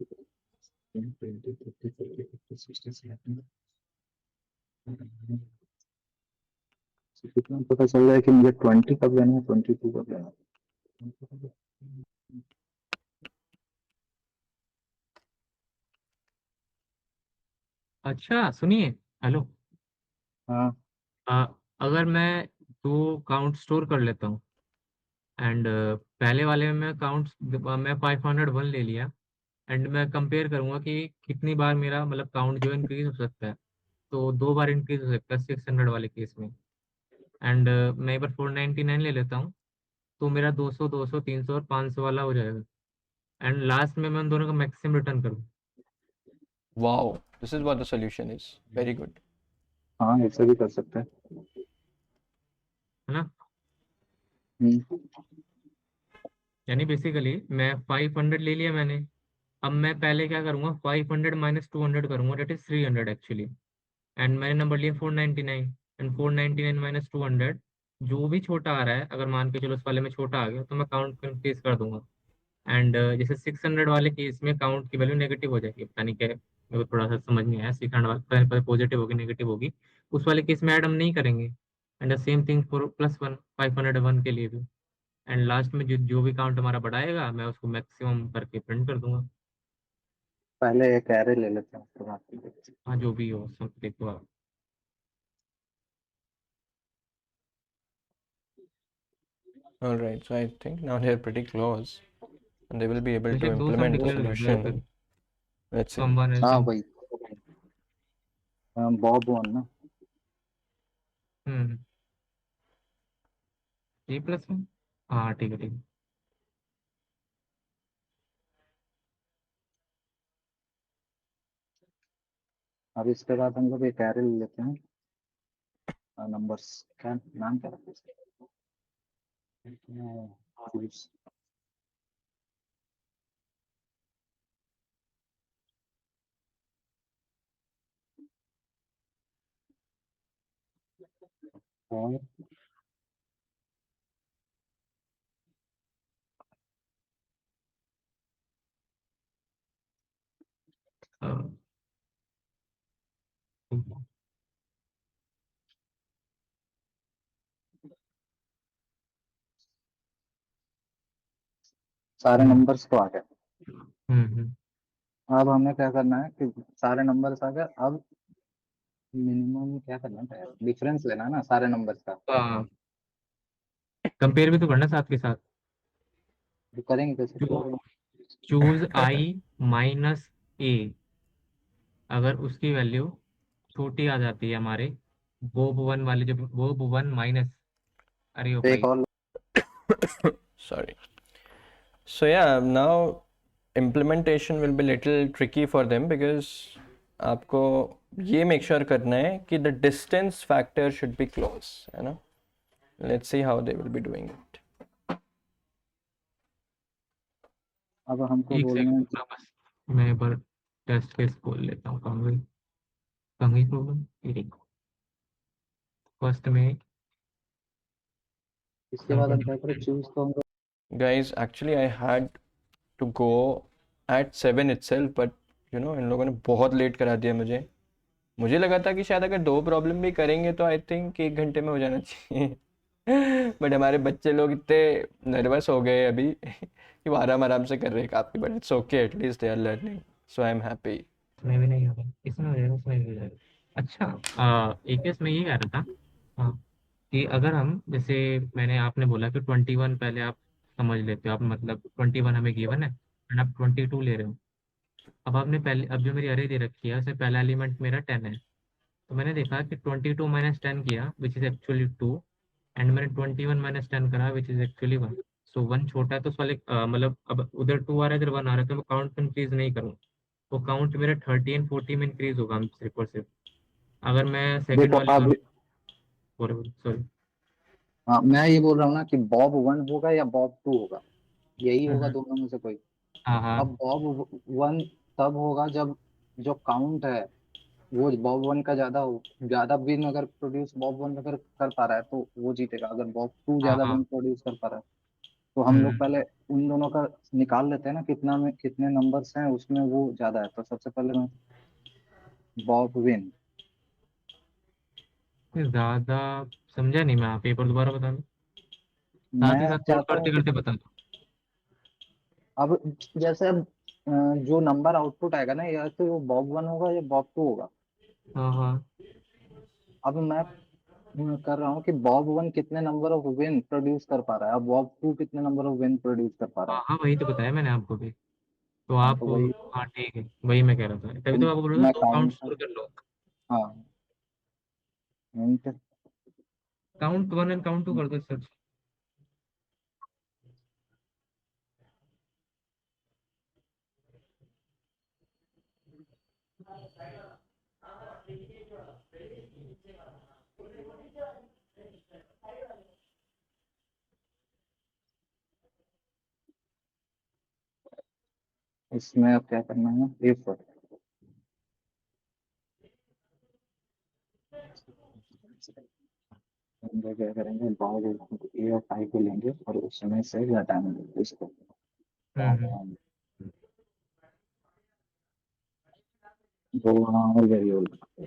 10, 20, 30, 40, 50, 60, 70. कितना पता चल रहा है कि मुझे 20 कब लेना है, 22 कब लेना है। अच्छा सुनिए, हेलो। हाँ आ, अगर मैं दो काउंट स्टोर कर लेता हूँ एंड पहले वाले में मैं काउंट मैं 501 ले लिया एंड मैं कंपेयर करूंगा कि कितनी बार मेरा मतलब काउंट जो इंक्रीज हो सकता है। तो दो बार इंक्रीज हो सकता है 600 वाले केस में। एंड मैं एक बार 499 ले लेता हूँ, तो मेरा 200 200 300 और 500 वाला हो जाएगा। एंड लास्ट में मैं उन दोनों का मैक्सिमम रिटर्न करूँ, Wow, this is what the solution is. Very good. हाँ ऐसे भी कर सकते हैं। है ना। हम्म, यानी बेसिकली मैं 500 ले लिया मैंने। अब मैं पहले क्या करूंगा, 500 माइनस 200 करूंगा, डेट इज 300 एक्चुअली। एंड मैंने नंबर लिया 499 एंड 499 माइनस 200, जो भी छोटा आ रहा है, अगर मान के चलो उस वाले में छोटा आ गया तो मैं काउंट को इंक्रीज कर दूंगा। एंड जैसे 600 वाले केस में काउंट की वैल्यू नेगेटिव हो जाएगी, पता नहीं क्या है, मेरे को थोड़ा सा समझ नहीं आया। 600 वाले पॉजिटिव होगी नेगेटिव होगी, उस वाले केस में ऐड हम नहीं करेंगे। And the same thing for +1 501 के लिए भी। एंड लास्ट में जो भी काउंट हमारा बढ़ाएगा मैं उसको मैक्सिमम करके प्रिंट कर दूंगा। पहले एक एरे ले लेते हैं उसके बाद फिर देखते हैं। हाँ जो भी हो सब देखो आप। All right, so I think now they're pretty close and they will be able to बेशक दो सब implement the डिक्लेयर कर दो या फिर solution. Let's see. someone else हाँ in- वही बॉब वन ना। हम्म A+1। हाँ ठीक है ठीक है। अब इसके बाद हम लोग एक एरे ले लेते हैं। नंबर्स क्या नाम क्या रखते हैं? और अ, सारे हम्म नंबर्स तो आ गए। हम्म। अब हमें क्या करना है कि सारे नंबर्स आ गए। अब मिनिमम क्या करना है, डिफरेंस लेना है ना सारे नंबर्स का। हाँ कंपेयर भी तो करना साथ के साथ। तो करेंगे कैसे? चूज I-A, अगर उसकी वैल्यू छोटी आ जाती है हमारे बोब वन वाले, जो बोब वन माइनस, अरे ओ एक भाई। और Sorry. So yeah, now implementation will be little tricky for them because आपको ये make sure करना है कि the distance factor should be close, है ना? Let's see how they will be doing it. अब हमको एक बोलना है सेकंड बस, मैं एक बार टेस्ट केस खोल लेता हूँ। कहाँ गई प्रॉब्लम, ये देखो फर्स्ट में इसके बाद हम क्या करें, 120%। चूज तो हमको Guys, actually I had to go at 7 itself, but you know इन लोगों ने बहुत लेट करा दिया मुझे। मुझे लगा था कि शायद अगर दो प्रॉब्लम भी करेंगे तो आई थिंक 1 घंटे में हो जाना चाहिए। बट हमारे बच्चे लोग इतने नर्वस हो गए अभी कि वो आराम आराम से कर रहे हैं काफ़ी, but it's okay, at least they are learning, so I am happy. इसमें भी नहीं होगा, इसमें हो जाएगा, इसमें भी हो जाएगा। अच्छा एक केस मैं ये कह रहा था, हाँ, कि अगर हम जैसे मैंने आपने बोला कि 21 पहले आप समझ लेते हो, आप मतलब 21 हमें गिवन है एंड आप 22 ले रहे हो। अब आपने पहले, अब जो मेरी अरे दे रखी है उसमें पहला एलिमेंट मेरा 10 है, तो मैंने देखा कि 22 माइनस 10 किया विच इज एक्चुअली 2 एंड मैंने 21 माइनस 10 करा विच इज एक्चुअली 1। सो 1 छोटा है तो उस वाले मतलब अब उधर 2 आ रहा है इधर 1 आ रहा है तो मैं काउंट इंक्रीज नहीं करूँ, वो काउंट मेरा 30 एंड 40 में इंक्रीज होगा सिर्फ और सिर्फ। अगर मैं सेकंड देखो वाले अब, करूँ, सॉरी। हाँ मैं ये बोल रहा हूँ ना कि बॉब 1 होगा या बॉब 2 होगा, यही होगा दोनों में से कोई। हाँ हाँ अब बॉब 1 तब होगा जब जो काउंट है वो बॉब 1 का ज्यादा हो, ज्यादा विन अगर प्रोड्यूस बॉब 1 अगर कर पा रहा है तो वो जीतेगा। अगर बॉब 2 हाँ ज्यादा हाँ। विन प्रोड्यूस कर पा रहा है तो हम लोग हम्म। पहले उन दोनों का निकाल लेते हैं ना, कितना में कितने नंबर्स हैं उसमें वो ज्यादा है। तो सबसे पहले मैं बॉब विन। ज्यादा समझा नहीं मैं, आप पेपर दोबारा बता दो, साथ ही मैं साथ नोट चाहता हूँ करते कि करते बता दो। अब जैसे अब जो नंबर आउटपुट आएगा ना, या तो वो बॉब 1 होगा या बॉब 2 होगा। हाँ हाँ अब मैं कर रहा हूँ कि बॉब 1 कितने नंबर ऑफ विन प्रोड्यूस कर पा रहा है, अब बॉब 2 कितने नंबर ऑफ विन प्रोड्यूस कर पा रहा हाँ है। हाँ, वही तो बताया मैंने आपको भी। तो हाँ आप, तो वही, हाँ ठीक है, वही मैं कह रहा था, तभी तो तो आपको बोल रहा था मैं दो काउंट काउंट, स्कोर कर लो। हाँ hint, काउंट 1 एंड काउंट 2 कर दो सच। इसमें अब क्या करना है, इफ हम लोग क्या करेंगे, बॉब ए और आई को लेंगे और उस समय से घटाएंगे इसको। हम्म। दो वहाँ और वेरिएबल,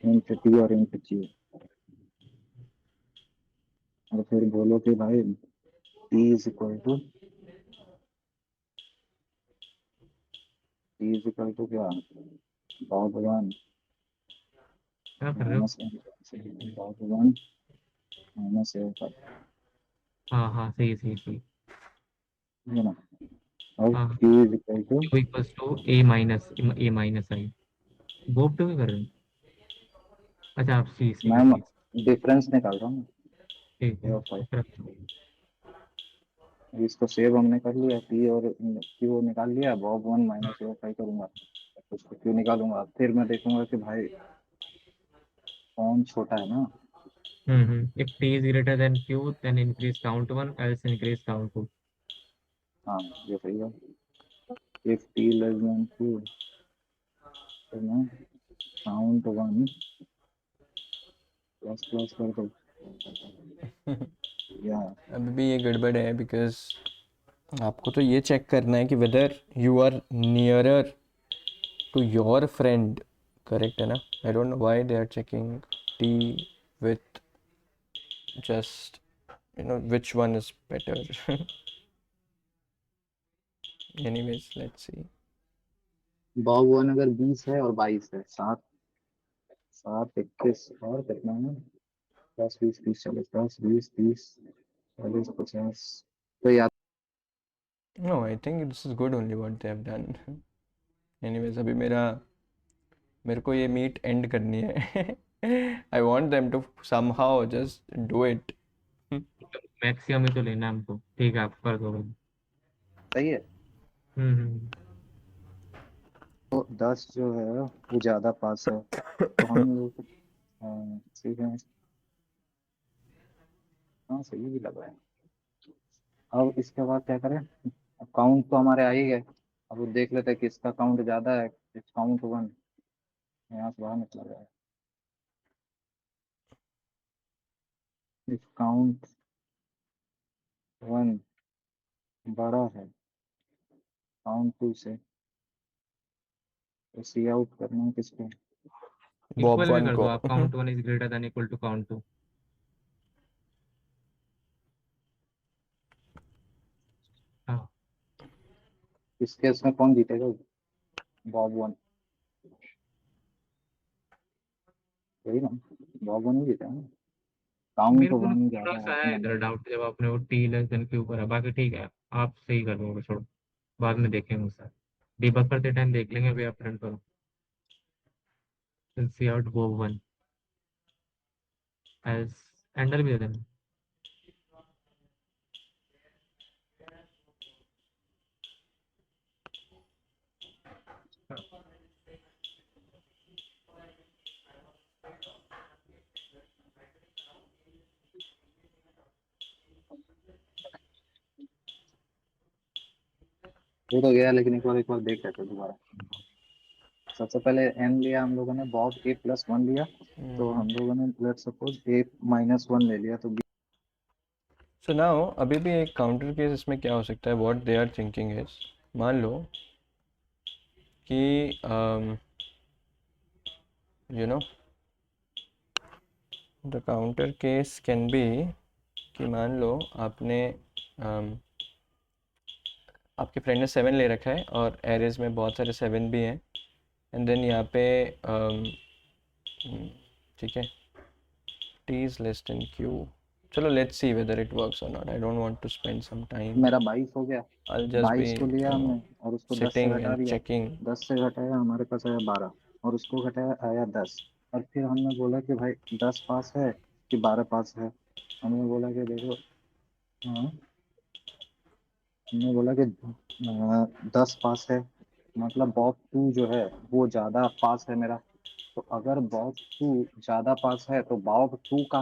इंट टी और इंट जी। और फिर बोलो कि भाई T is equal to, T is equal to क्या, बॉब 1 क्या कर रहे हो? माइनस बॉब 1 माइनस ए, हाँ हाँ, सही सही सही। है ना। और हाँ, T is equal to, Q equals to A minus I. बोप टू भी कर रहे हो? अच्छा, आप सी सी का मैं सी। डिफरेंस निकाल रहा हूँ। ठीक ए है, और फाइव, फिर अच्छा। इसको सेव हमने कर लिया, टी और क्यू निकाल लिया, बॉब 1 माइनस ए और फाइव करूंगा, उसको क्यू निकालूंगा, फिर मैं देखूंगा कि भाई कौन छोटा है ना। If T is greater than Q then increase count 1 else increase count 2। हाँ ये सही है। If T less than Q तो मैं काउंट 1 प्लस प्लस कर दो, या अभी भी ये गड़बड़ है बिकॉज आपको तो ये चेक करना है कि whether you are nearer to your friend, correct है ना? I don't know why they are checking T with just which one is better. Anyways, let's see. Bob 1 अगर 20 है और 22 है, 7 7 21 और कितना है, 10 20 30 40, 10 20 30 40 50, तो या No, I think this is good only what they have done. Anyways, अभी मेरे को ये मीट एंड करनी है. I want them to somehow just do it. Maximum ही तो लेना है हमको, ठीक है आप कर दो भाई। सही है। हम्म। तो 10 जो है वो ज्यादा पास है तो हम लोग, ठीक है, हाँ सही भी लग रहा है। अब इसके बाद क्या करें, अब काउंट तो हमारे आ ही गए, अब वो देख लेते हैं कि इसका काउंट ज्यादा है, काउंट 1 यहाँ से बाहर निकला जाए। इफ काउंट 1 बड़ा है काउंट 2 से, तो सी आउट करना है किसको। बॉब इक्वल भी वन कर दो को. आप, count 1 is greater than equal to count 2। हाँ। इस केस में कौन जीतेगा, बॉब 1, वही ना, बॉब 1 ही जीतेगा ना, काउंट मेरे को ना 1 थोड़ा ज्यादा सा है है नंबर। इधर डाउट जब आपने वो टी लेस देन क्यू करा, बाकी ठीक है, आप सही कर दोगे, छोड़ो, बाद में देखेंगे उससे, डिबग करते टाइम देख लेंगे, अभी आप प्रिंट करो। सी आउट वो 1 एल्स एंडर भी दे देना। वो तो गया, लेकिन एक बार देख लेते हैं दोबारा। सबसे पहले n लिया हम लोगों ने, बॉब a+1 लिया, तो हम लोगों ने लेट्स सपोज a-1 ले लिया, तो सो नाउ अभी भी एक काउंटर केस इसमें क्या हो सकता है, what they are thinking is, मान लो कि you know the counter case can be कि मान लो आपने आपके फ्रेंड ने 7 ले रखा है और एरेज में बहुत सारे 7 भी हैं, एंड देन यहाँ पे ठीक है t is less than q. चलो let's see whether it works or not. I don't want to spend some time. मेरा 22 हो गया। I'll just be 22 को लिया हमने और उसको 10 से sitting घटा and दिया, checking. 10 से घटाया हमारे पास आया 12, और उसको घटाया आया 10, और फिर हमने बोला कि भाई 10 पास है कि 12 पास है। हमने बोला कि देखो, हाँ, हमने बोला कि 10 पास है, मतलब बॉब 2 जो है वो ज्यादा पास है मेरा। तो अगर बॉब 2 ज्यादा पास है तो बॉब 2 का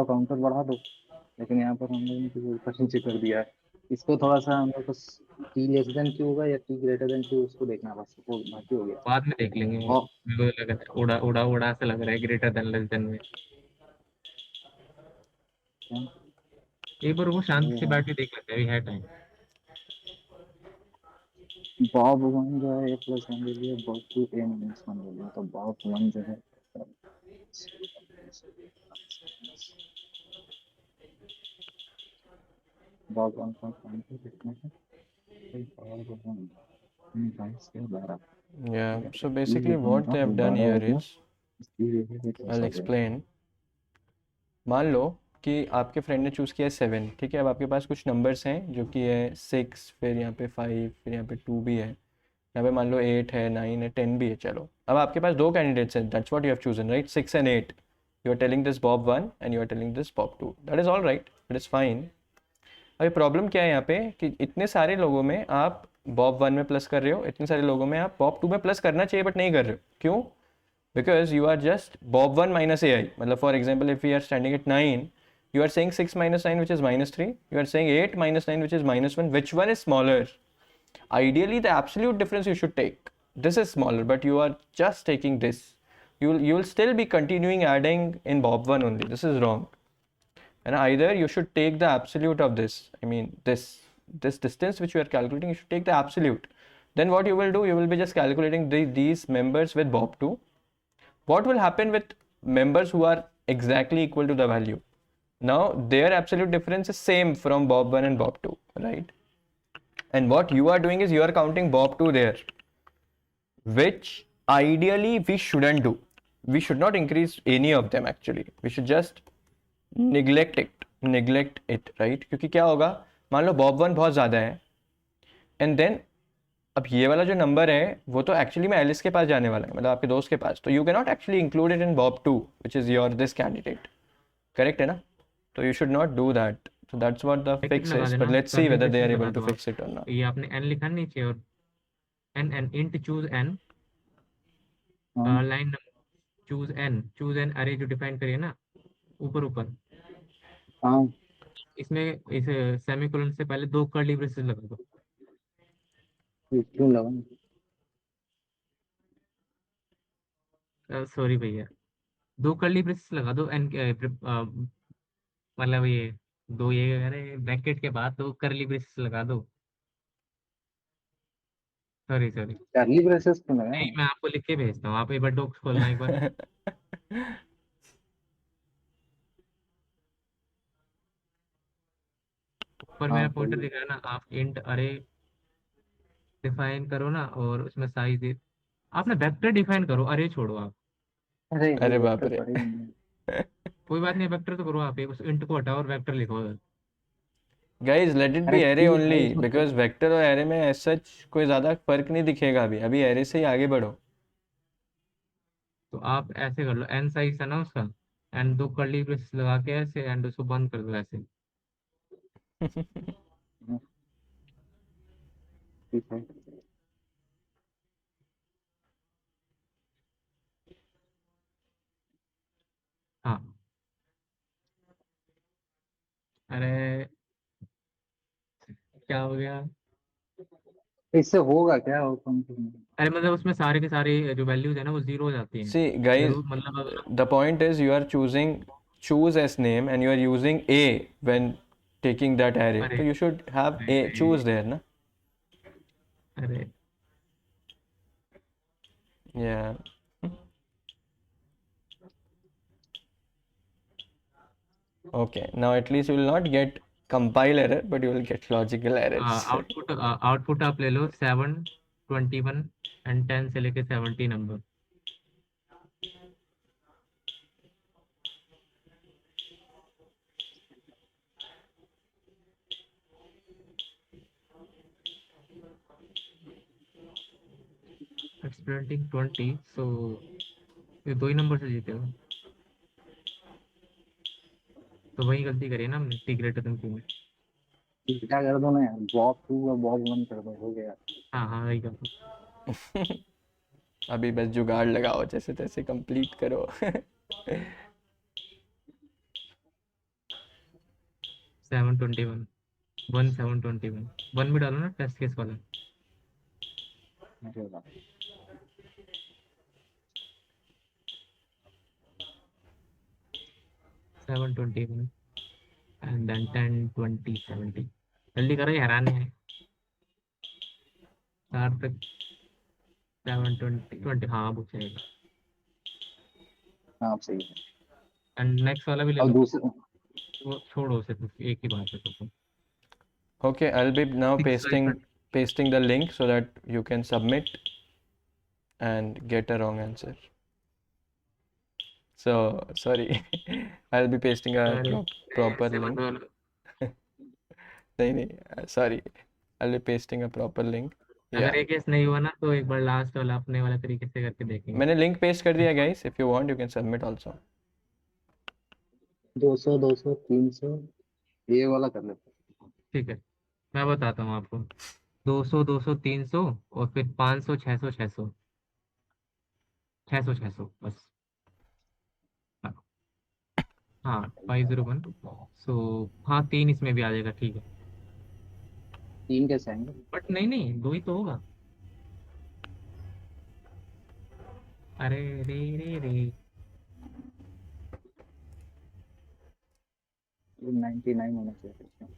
काउंटर बढ़ा दो। लेकिन यहाँ पर हम लोगों ने कुछ ऊपर नीचे कर दिया है। इसको थोड़ा सा हम लोग को t q होगा या t q, उसको देखना, बस वो बाकी हो गया। बाद में देख लेंगे वो। और मेरे को लग रहा है उड़ा उड़ा उड़ा से लग रहा है ग्रेटर देन लेस देन में। एक बार वो शांति से बैठ के देख लेते हैं, अभी है टाइम। बॉब 1 जो है a+1 ले लिया, बॉब 2 a-1 ले लिया, तो बॉब 1 जो है बॉब 1 का काउंटर कितना है, बॉब 22 से 12। Yeah, so basically what they have done here is, I'll explain. मान लो कि आपके फ्रेंड ने चूज़ किया है 7, ठीक है। अब आपके पास कुछ नंबर्स हैं जो कि है 6, फिर यहाँ पे 5, फिर यहाँ पे 2 भी है, यहाँ पे मान लो 8 है, 9 है, 10 भी है। चलो अब आपके पास दो कैंडिडेट्स हैं, that's what you have chosen, right, 6 and 8. You are telling this Bob 1 and you are telling this Bob 2, that is all right, it is fine. अभी प्रॉब्लम क्या है यहाँ पे कि इतने सारे लोगों में आप बॉब 1 में प्लस कर रहे हो, इतने सारे लोगों में आप बॉब 2 में प्लस करना चाहिए बट नहीं कर रहे हो। क्यों? Because you are just bob 1 minus ai. मतलब for example, if we are standing at 9, you are saying 6 minus 9, which is minus 3. You are saying 8 minus 9, which is minus 1. Which one is smaller? Ideally, the absolute difference you should take. This is smaller, but you are just taking this. You will still be continuing adding in bob 1 only. This is wrong. And either you should take the absolute of this. I mean, this distance which you are calculating, you should take the absolute. Then what you will do, you will be just calculating these members with bob 2. What will happen with members who are exactly equal to the value? Now their absolute difference is same from bob 1 and bob 2, right? And what you are doing is you are counting bob 2 there, which ideally we shouldn't do. We should not increase any of them actually. We should just neglect it, right? क्योंकि क्या होगा, मान लो bob 1 बहुत ज़्यादा है, and then अब ये वाला जो नंबर है वो तो एक्चुअली में एलिस के पास जाने वाला है, मतलब आपके दोस्त के पास, तो you can not actually include it in Bob 2 which is your this candidate, correct है ना? तो you should not do that, so that's what the bracket fix लगा इज, देना, but let's see curly whether they are braces लगा able to दो आप। Fix it और not. ये आपने n लिखा नहीं चाहिए, और n int choose n, line choose n अरे जो डिफाइन करिए ना ऊपर ऊपर, हाँ, इसमें इस सेमीकोलन से पहले दो कर्ली ब्रेसेस लगा दो। क्यों लगा? सॉरी भैया, दो कर्ली ब्रेसेस लगा दो n मतलब ये दो, ये अरे ब्रैकेट के बाद दो कर्ली ब्रेसेस लगा दो। सॉरी सॉरी, कर्ली ब्रेसेस क्यों नहीं लगाए? मैं आपको लिख के भेजता हूँ, आप एक बार डॉक्स खोलना एक बार। ऊपर हाँ मेरा पॉइंटर बोलिए। दिख रहा है ना, आप इंट अरे डिफाइन करो ना, और उसमें साइज दे, आपने वेक्टर डिफाइन करो, अरे छोड़ो आप। अरे भाई अरे बाप वेक्टर रे। पढ़े ही नहीं है। कोई बात नहीं, वेक्टर तो करो आप, एक उस इंट को हटाओ और वेक्टर लिखो उधर। गाइज लेट इट अरे बी एरे ठीक है, ओनली, इसमें बिकॉज वेक्टर और एरे में एज सच कोई ज़्यादा फर्क नहीं दिखेगा। अभी अभी एरे से ही आगे बढ़ो। तो आप ऐसे कर लो, एन साइज है ना उसका, एंड दो कर्ली ब्रेसेस लगा के ऐसे, एंड उसको बंद कर दो ऐसे। ठीक है। हाँ। अरे क्या हो गया? इससे होगा क्या हो कम से कम? अरे मतलब उसमें सारे के सारे जो वैल्यूज है ना वो जीरो हो जाती हैं। See, guys, जरूर मतलब अगर the point is you are choose as name and you are using A when taking that array. अरे So you should have A अरे choose there, na? अरे Yeah. Okay. Now at least you will not get compile error, but you will get logical errors. Output आप ले लो 7, 21 and 10 से लेके 70 number. Experimenting 20, सो ये दो ही number से जीतेगा। तो वही गलती करी है ना हमने, टी ग्रेटर देन क्यू में। क्या कर दो ना यार, बॉब 2 और बॉब 1 कर दो, हो गया। हाँ हाँ वही कर। अभी बस जुगाड़ लगाओ, जैसे तैसे कंप्लीट करो. 721, 721 वन भी डालो ना टेस्ट केस वाला। अरे वाह। 721 एंड देन 10, 20, 70। जल्दी करो, ये हैरान है। 4 तक 720, 20, हाँ पूछ जाएगा। हाँ सही है। एंड नेक्स्ट वाला भी ले अब लो, दूसरा वो छोड़ो उसे, तो एक ही बात है तो। Okay, I'll be now 6, pasting the link so that you can submit and get a wrong answer. So sorry, I'll be pasting a अरे proper ऐसे मत link. बोलो। नहीं नहीं, sorry, I'll be pasting a proper link. अगर Yeah, ये case नहीं हुआ ना तो एक बार लास्ट वाला अपने वाले तरीके से करके देखेंगे। मैंने लिंक पेस्ट कर दिया guys. If you want, you can submit also. 200 200 300 ये वाला कर लेते ठीक है, मैं बताता हूँ आपको। 200, 200, 300 और फिर 500, 600, 600, 600, 600 बस। हाँ 501, सो हाँ 3 इसमें भी आ जाएगा, ठीक है। 3 कैसे आएंगे? बट नहीं नहीं, दो ही तो होगा। अरे रे रे रे। 99 होना चाहिए इसमें।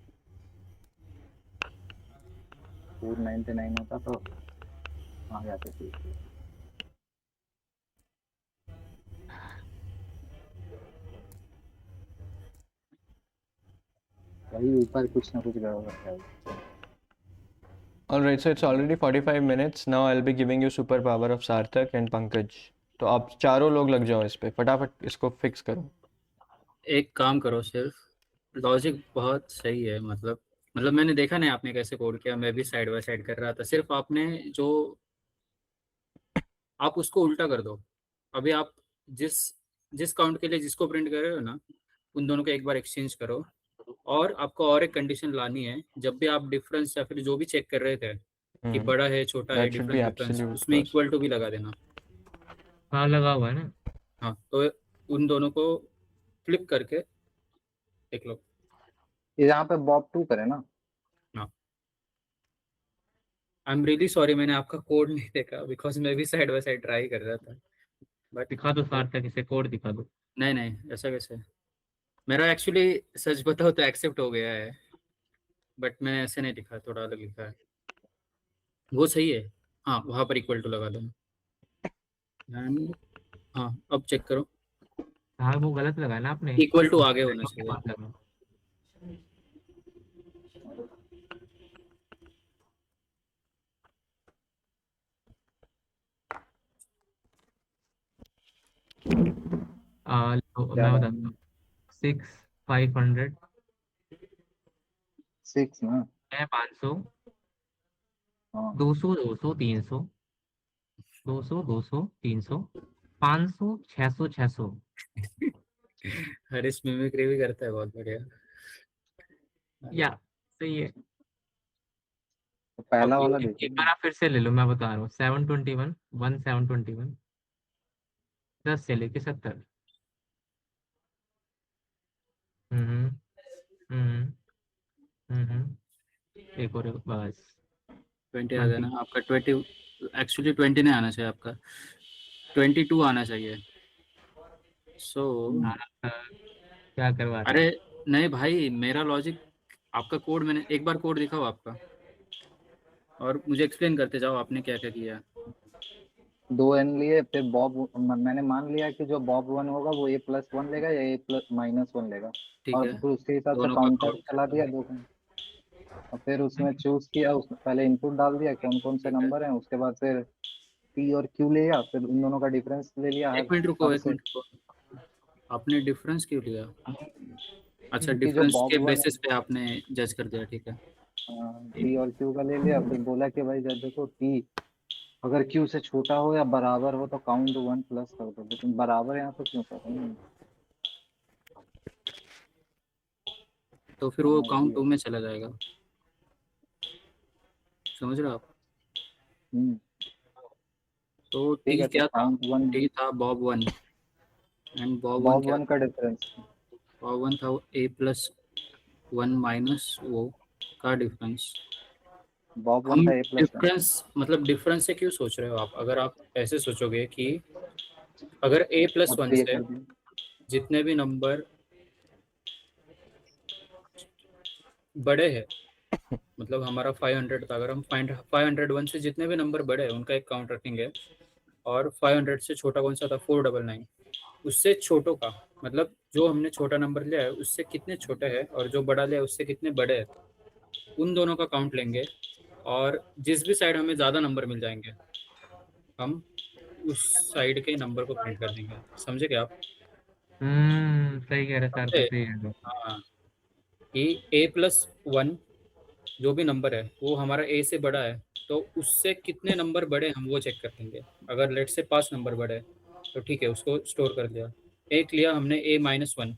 499 होता तो आ जाते थे। वही ऊपर कुछ ना कुछ गड़बड़ है। Alright, so it's already 45 minutes. Now I'll be giving you superpower of Sarthak and Pankaj. तो आप चारों लोग लग जाओ इस पे, फटाफट इसको फिक्स करो. एक काम करो, सिर्फ लॉजिक बहुत सही है। मतलब मैंने देखा नहीं आपने कैसे कोड किया, मैं भी साइड बाय साइड कर रहा था। सिर्फ आपने जो आप उसको उल्टा कर दो। अभी आप जिस जिस काउंट के लिए जिसको प्रिंट कर रहे हो ना, उन दोनों को एक बार एक्सचेंज करो। और आपको और एक कंडीशन लानी है, जब भी आप डिफरेंस या फिर जो भी चेक कर रहे थे कि बड़ा है छोटा है, That should be difference absolute उसमें first. इक्वल टू भी लगा देना। हाँ लगा हुआ है ना। हाँ तो उन दोनों को फ्लिप करके देख लो। ये यहाँ पे बॉब 2 करे ना? हाँ, आई एम रियली सॉरी, मैंने आपका कोड नहीं देखा बिकॉज मैं भी साइड बाय साइड ट्राई कर रहा था। बट दिखा दो सार्थक, इसे कोड दिखा दो। नहीं नहीं, ऐसा कैसे? मेरा एक्चुअली सच बताओ तो एक्सेप्ट हो गया है, बट मैंने ऐसे नहीं लिखा, थोड़ा अलग लिखा है। वो सही है। हाँ वहाँ पर इक्वल टू लगा दो। And हाँ अब चेक करो, हाँ वो गलत लगा ना आपने, इक्वल टू आगे होना के चाहिए। पास लगा। क्या मैं डालना बताता हूँ। 6, 500 6 ना? है, 500, हाँ 200, 200, 300, 200, 200, 300, 500 600 600 हरीश मिमिक्री भी करता है, बहुत बढ़िया। या सही है। तो पहला ओके वाला एक देखो। बार आप फिर से ले लो, मैं बता रहा हूँ। 721 1721 10 से लेके 70। हम्म हम्म एक और बस 20 आ 20। जाना आपका। 20 एक्चुअली 20 नहीं आना चाहिए आपका, 22 आना चाहिए। सो क्या करवा रहे अरे हैं? नहीं भाई, मेरा लॉजिक, आपका कोड मैंने एक बार कोड दिखाओ आपका, और मुझे एक्सप्लेन करते जाओ आपने क्या क्या किया। 2 n लिए, फिर बॉब मैंने मान लिया कि जो बॉब 1 होगा वो A+1 लेगा या A-1 लेगा, ठीक और है, फिर उसके हिसाब से दोनों का काउंटर काउंट। चला दिया 2। और फिर उसमें चूज किया, उसमें पहले इनपुट डाल दिया कौन कौन से ठीक है, नंबर हैं, उसके बाद फिर P और Q लिया, फिर उन दोनों का डिफरेंस ले लिया हर एक मिनट रुको, हर एक से। मिनट रुको, आपने डिफरेंस क्यों लिया? अच्छा, क्योंकि जो डिफरेंस बॉब के 1 बेसिस पे आपने जज कर दिया, ठीक है। P और Q का ले लिया, फिर बोला कि भाई जब देखो P अगर Q से छोटा हो या बराबर हो तो काउंट 1 प्लस कर दो, लेकिन बराबर यहाँ पे क्यों कर रहे हैं? तो फिर वो हाँ ये भी काउंट है। 2 में चला जाएगा, समझ रहे हो आप? हम्म, तो ठीक टी है, तो क्या था? काउंट 1, टी था बॉब 1, एंड बॉब 1 बॉब क्या 1 का था? डिफरेंस। बॉब 1 था A+1 माइनस वो का डिफरेंस। बॉब 1 हम था A+1। डिफरेंस, मतलब डिफरेंस से क्यों सोच रहे हो आप? अगर आप ऐसे सोचोगे कि अगर और A+1 तो ये से कर दिया। जितने भी नंबर बड़े हैं, मतलब हमारा 500 था, अगर हम 501 से जितने भी नंबर बड़े हैं उनका एक काउंट रखेंगे, और 500 से छोटा कौन सा था? 499। उससे छोटों का मतलब जो हमने छोटा नंबर लिया है उससे कितने छोटे हैं, और जो बड़ा लिया है उससे कितने बड़े हैं, उन दोनों का काउंट लेंगे। और जिस भी साइड हमें ज़्यादा नंबर मिल जाएंगे, हम उस साइड के नंबर को प्रिंट कर देंगे। समझे क्या आप? सही कह रहे सर, तो समझे? सही कह रहे। हाँ, कि A+1 जो भी नंबर है वो हमारा ए से बड़ा है, तो उससे कितने नंबर बड़े हम वो चेक कर लेंगे। अगर लेट से 5 नंबर बड़े हैं तो ठीक है, उसको स्टोर कर दिया। एक लिया हमने A-1,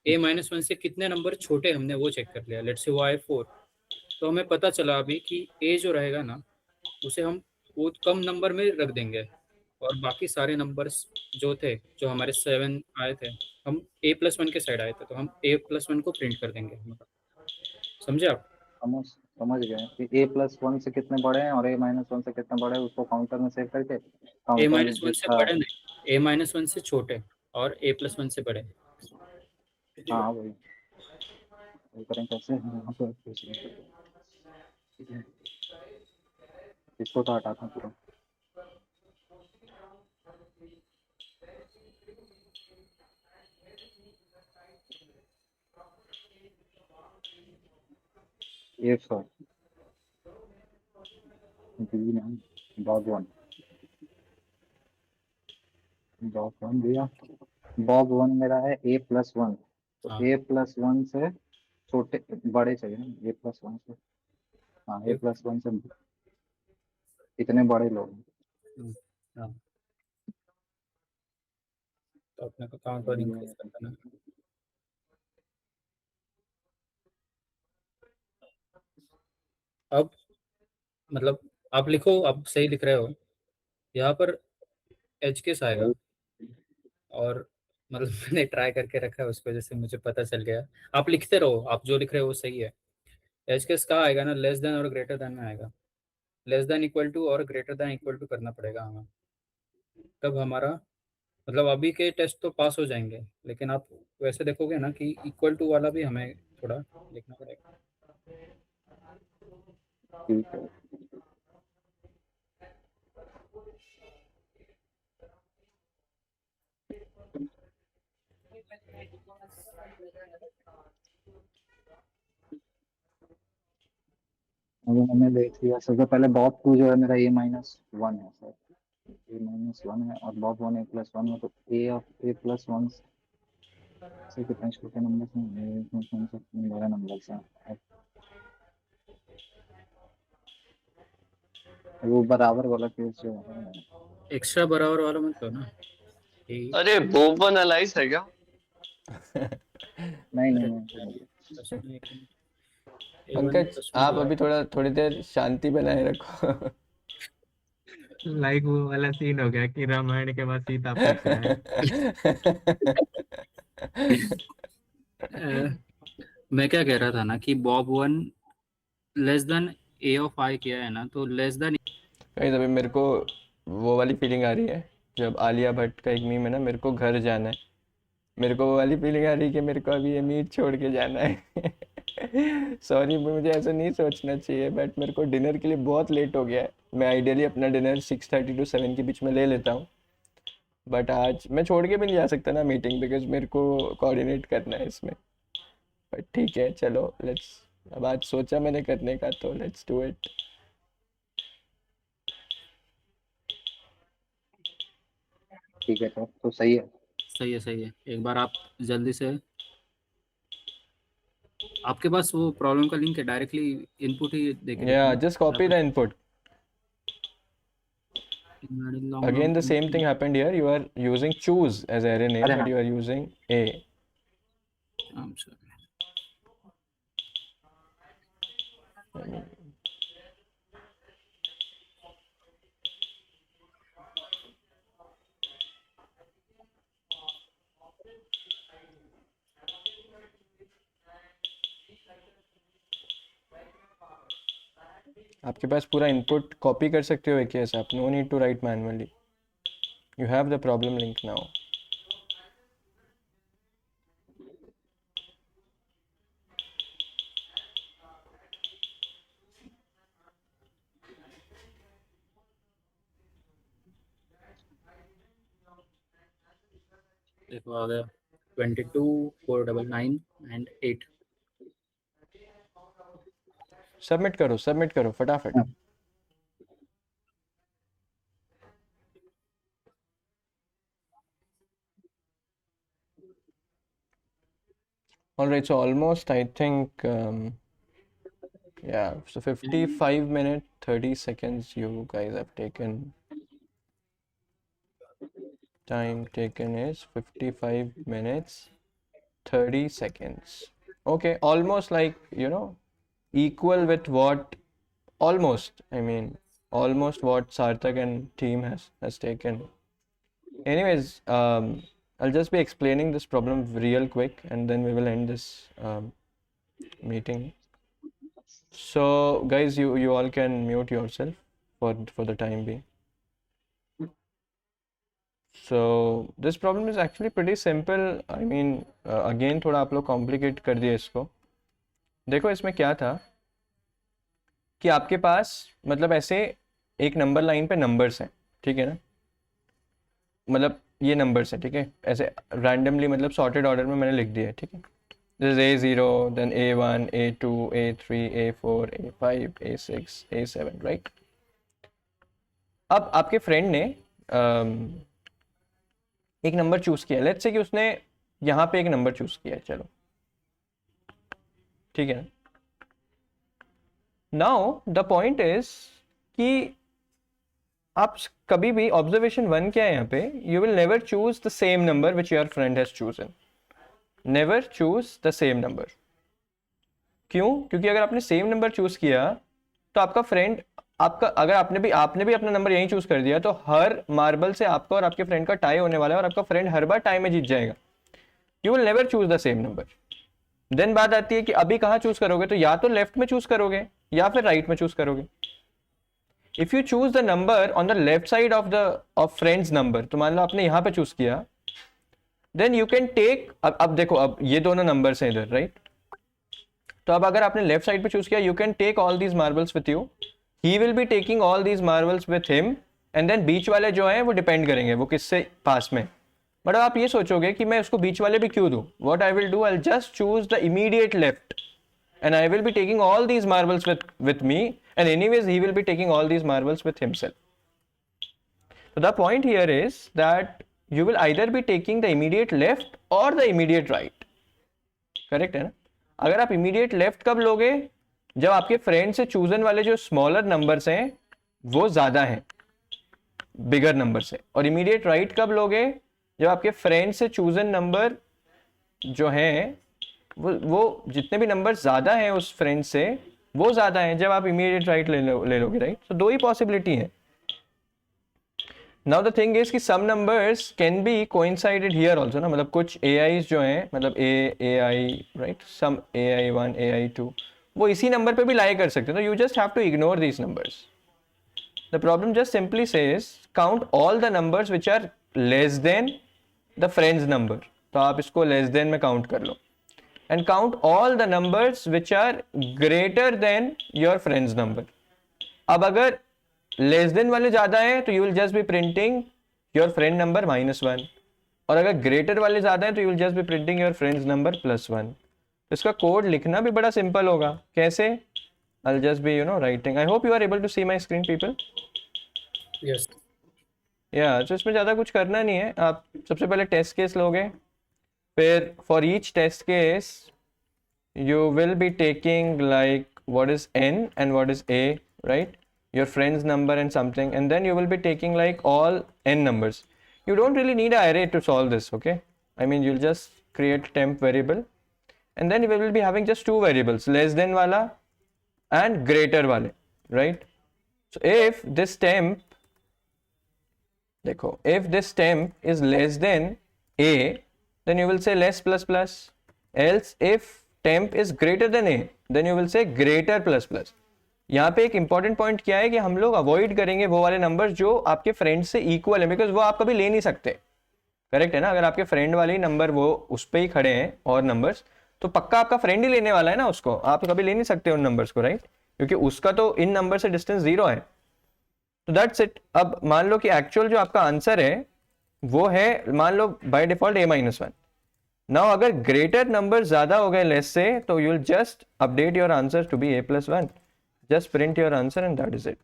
A-1 से कितने नंबर छोटे हमने वो चेक कर लिया, लेट से वो आए 4। तो हमें पता चला अभी कि ए जो रहेगा ना, उसे हम वो कम नंबर में रख देंगे, और बाकी सारे नंबर्स जो थे, जो हमारे 7 आए थे, हम A+1 के साइड आए थे, तो हम A+1 को प्रिंट कर देंगे। समझे आप? समझ समझ गए कि A+1 से कितने बड़े हैं और A-1 से कितने बड़े हैं, उसको काउंटर में सेव करके काउंटर A-1 से जितना। बड़े नहीं, A-1 से छोटे, और A+1 से बड़े। हाँ वही वही करें कैसे यहाँ पे पूछ रहे थे। ठीक है, इसको तो हटाता हूँ पूरा। A for B नाम बॉब 1, बॉब 1 दिया। बॉब 1 मेरा है A+1, तो हाँ, A+1 से छोटे बड़े चाहिए ना, A+1 से। हाँ A+1 से इतने बड़े लोग हैं। हाँ, तो अपने को काउंट और इंक्रीज कर देना। अब मतलब आप लिखो, आप सही लिख रहे हो, यहाँ पर एच केस आएगा, और मतलब मैंने ट्राई करके रखा है, उसकी वजह से मुझे पता चल गया। आप लिखते रहो, आप जो लिख रहे हो वो सही है। एच केस कहाँ आएगा ना, लेस देन और ग्रेटर देन में आएगा। लेस देन इक्वल टू और ग्रेटर देन इक्वल टू करना पड़ेगा हमें, तब हमारा मतलब अभी के टेस्ट तो पास हो जाएंगे, लेकिन आप वैसे देखोगे ना कि इक्वल टू वाला भी हमें थोड़ा लिखना पड़ेगा। ठीक है, अभी मैंने देख लिया। सबसे पहले बॉब 2 जो है मेरा A-1 है सर, A-1 है, और बॉब 1 A+1 है, तो A+1 से कितने छोटे नंबर हैं, A+1 से कितने बड़े नंबर हैं। अब वो बराबर वाला केस जो है, एक्स्ट्रा बराबर वाला मत लो ना। ठीक। अरे बोवन अलाइस है क्या? नहीं नहीं नहीं बस में एक मिनट। A1 पंकज plus आप 2 अभी थोड़ी देर शांति बनाए रखो। लाइक वो वाला सीन हो गया कि रामायण के बाद सीता पूछ रहा है। मैं क्या कह रहा था ना कि Bob 1 less than A of I किया है ना, तो लेस देन कहीं अभी मेरे को वो वाली फीलिंग आ रही है जब आलिया भट्ट का एक मीम है ना, मेरे को घर जाना है, मेरे को वो वाली फीलिंग आ रही है कि मेरे को अभी ये मीट छोड़ के जाना है। सॉरी, मुझे ऐसा नहीं सोचना चाहिए, बट मेरे को डिनर के लिए बहुत लेट हो गया है। मैं आइडियली अपना डिनर 6:30 to 7 के बीच में ले लेता हूँ, बट आज मैं छोड़ के भी नहीं जा सकता ना मीटिंग, बिकॉज मेरे को कोऑर्डिनेट करना है इसमें। बट ठीक है, चलो लेट्स, अब आज सोचा मैंने करने का तो लेट्स डू इट। ठीक है सर, तो सही है। सही है, सही है। एक बार आप जल्दी से, आपके पास वो प्रॉब्लम का लिंक है, डायरेक्टली इनपुट ही देके या देखना। Just copy the input. Again, the same thing happened here. You are using choose as array name, अरे but हाँ, you are using a. आपके पास पूरा इनपुट कॉपी कर सकते हो एक ऐसा, आप no need to write manually, you have the problem link now. देखो आ गया 22 499 एंड 8। सबमिट करो फटाफट। हाँ। All right, so almost I think yeah, so 55 minutes 30 seconds you guys have taken. Time taken is 55 minutes 30 seconds. Okay, almost like, you know, equal with what, almost, I mean, almost what Sarthak and team has taken. Anyways, I'll just be explaining this problem real quick and then we will end this meeting. So guys, you all can mute yourself for the time being. So this problem is actually pretty simple. I mean, again थोड़ा आप लोग complicate कर दिए इसको। देखो इसमें क्या था कि आपके पास मतलब ऐसे एक नंबर लाइन पे नंबर्स हैं, ठीक है ना, मतलब ये नंबर्स हैं, ठीक है, ऐसे रैंडमली मतलब सॉर्टेड ऑर्डर में मैंने लिख दिया है, ठीक है। This is A0, then A1, A2, A3, A4, A5, A6, A7, right. अब आपके फ्रेंड ने एक नंबर चूज किया, लेट्स से कि उसने यहाँ पे एक नंबर चूज किया, चलो ठीक है ना। नाउ द पॉइंट इज कि आप कभी भी, ऑब्जर्वेशन 1 क्या है यहाँ पे, you will never choose the same number which your friend has chosen. Never choose the same number. क्यों? क्योंकि अगर आपने सेम नंबर चूज किया तो आपका फ्रेंड, आपका, अगर आपने भी अपना नंबर यही चूज कर दिया तो हर मार्बल से आपका और आपके फ्रेंड का टाई होने वाला है और आपका फ्रेंड हर बार टाई में जीत जाएगा। You will never choose the same number. Then बात आती है कि अभी कहाँ चूज करोगे, तो या तो लेफ्ट में चूज करोगे या फिर राइट में चूज करोगे। If you choose the number on the left side of friends number, तो मान लो आपने यहाँ पे चूज किया, देन यू कैन टेक, अब देखो, अब ये दोनों नंबर्स हैं इधर, राइट। तो अब अगर आपने लेफ्ट साइड पे चूज किया, you can take all these marbles with you, he will be taking all these marbles with him, and then बीच वाले जो है वो डिपेंड करेंगे वो किससे पास में। बट आप ये सोचोगे कि मैं उसको बीच वाले भी क्यों दूं, what I will do, I just choose the immediate left and I will be taking all these marbles with me, and anyways he will be taking all these marbles with himself. So the point here is that you will either be taking the immediate left or the immediate right. Correct है ना? अगर आप immediate left कब लोगे, जब आपके friend से chosen वाले जो स्मॉलर नंबर्स हैं वो ज्यादा हैं बिगर नंबर से, और immediate right कब लोगे, जब आपके फ्रेंड से चूजन नंबर जो है वो जितने भी नंबर ज़्यादा हैं उस फ्रेंड से वो ज़्यादा हैं जब आप इमीडिएट राइट ले लोगे, राइट? तो दो ही पॉसिबिलिटी है. नाउ द थिंग इज कि some numbers can be coincided here also ना, मतलब कुछ AIs जो हैं, मतलब AI राइट, सम AI1 AI2 वो इसी नंबर पे भी लाई कर सकते हैं. तो you just have to ignore these numbers. The problem just simply says count all the numbers which are less than the friend's number. तो आप इसको लेस देन में काउंट कर लो and count all the numbers which are greater than your friend's number. अब अगर less than वाले ज़्यादा हैं तो you will just be printing your friend number -1, और अगर greater वाले ज़्यादा हैं तो you will just be printing your friend's number +1. तो इसका कोड लिखना भी बड़ा सिंपल होगा. कैसे? I'll just be writing. I hope you are able to see my screen, people. Yes. तो इसमें ज़्यादा कुछ करना नहीं है. आप सबसे पहले टेस्ट केस लोगे, फिर for each test case you will be taking like what is n and what is a, right? Your friend's number and something, and then you will be taking like all n numbers. You don't really need an array to solve this, okay? I mean, you'll just create temp variable, and then we will be having just two variables, less than wala and greater wale, right? So if this temp, dekho, if this temp is less than a, then you will say less plus plus. Else if temp is greater than a, then you will say greater plus plus. यहाँ पे एक important point क्या है कि हम लोग avoid करेंगे वो वाले नंबर्स जो आपके फ्रेंड से इक्वल है, बिकॉज वो आप कभी ले नहीं सकते. करेक्ट है ना? अगर आपके फ्रेंड वाले ही नंबर वो उस पर ही खड़े हैं और नंबर्स, तो पक्का आपका फ्रेंड ही लेने वाला है ना उसको, आप कभी ले नहीं सकते उन नंबर्स को, राइट? क्योंकि उसका तो इन नंबर से डिस्टेंस 0 है. तो दैट्स इट. अब मान लो कि एक्चुअल जो आपका आंसर है वो है मान लो बाय डिफॉल्ट a-1. नाउ अगर ग्रेटर नंबर ज्यादा हो गए लेस से, तो you will just update your answer to be a+1. Just print your answer and that is it.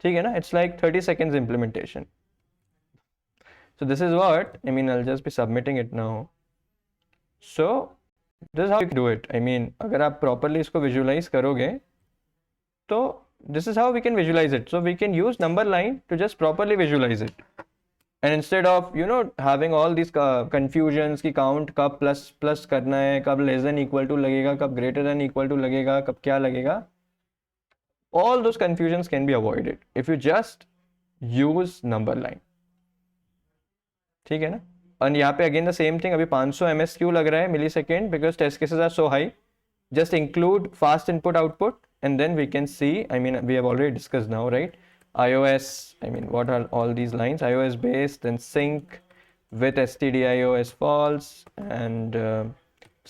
ठीक है ना? It's like 30 seconds implementation. So this is what I mean. I'll just be submitting it now. So this is how you do it. I mean, अगर आप properly इसको visualize करोगे तो this is how we can visualize it. So we can use number line to just properly visualize it. And instead of having all these confusions कि count कब plus करना है, कब less than equal to लगेगा, कब greater than equal to लगेगा, कब क्या लगेगा, all those confusions can be avoided if you just use number line. ठीक है ना? और यहाँ पे again the same thing. अभी 500 ms क्यों लग रहा है millisecond? Because test cases are so high. Just include fast input output and then we can see. I mean, we have already discussed now, right? iOS, I mean, what are all these lines? iOS based, then sync with stdio as false, and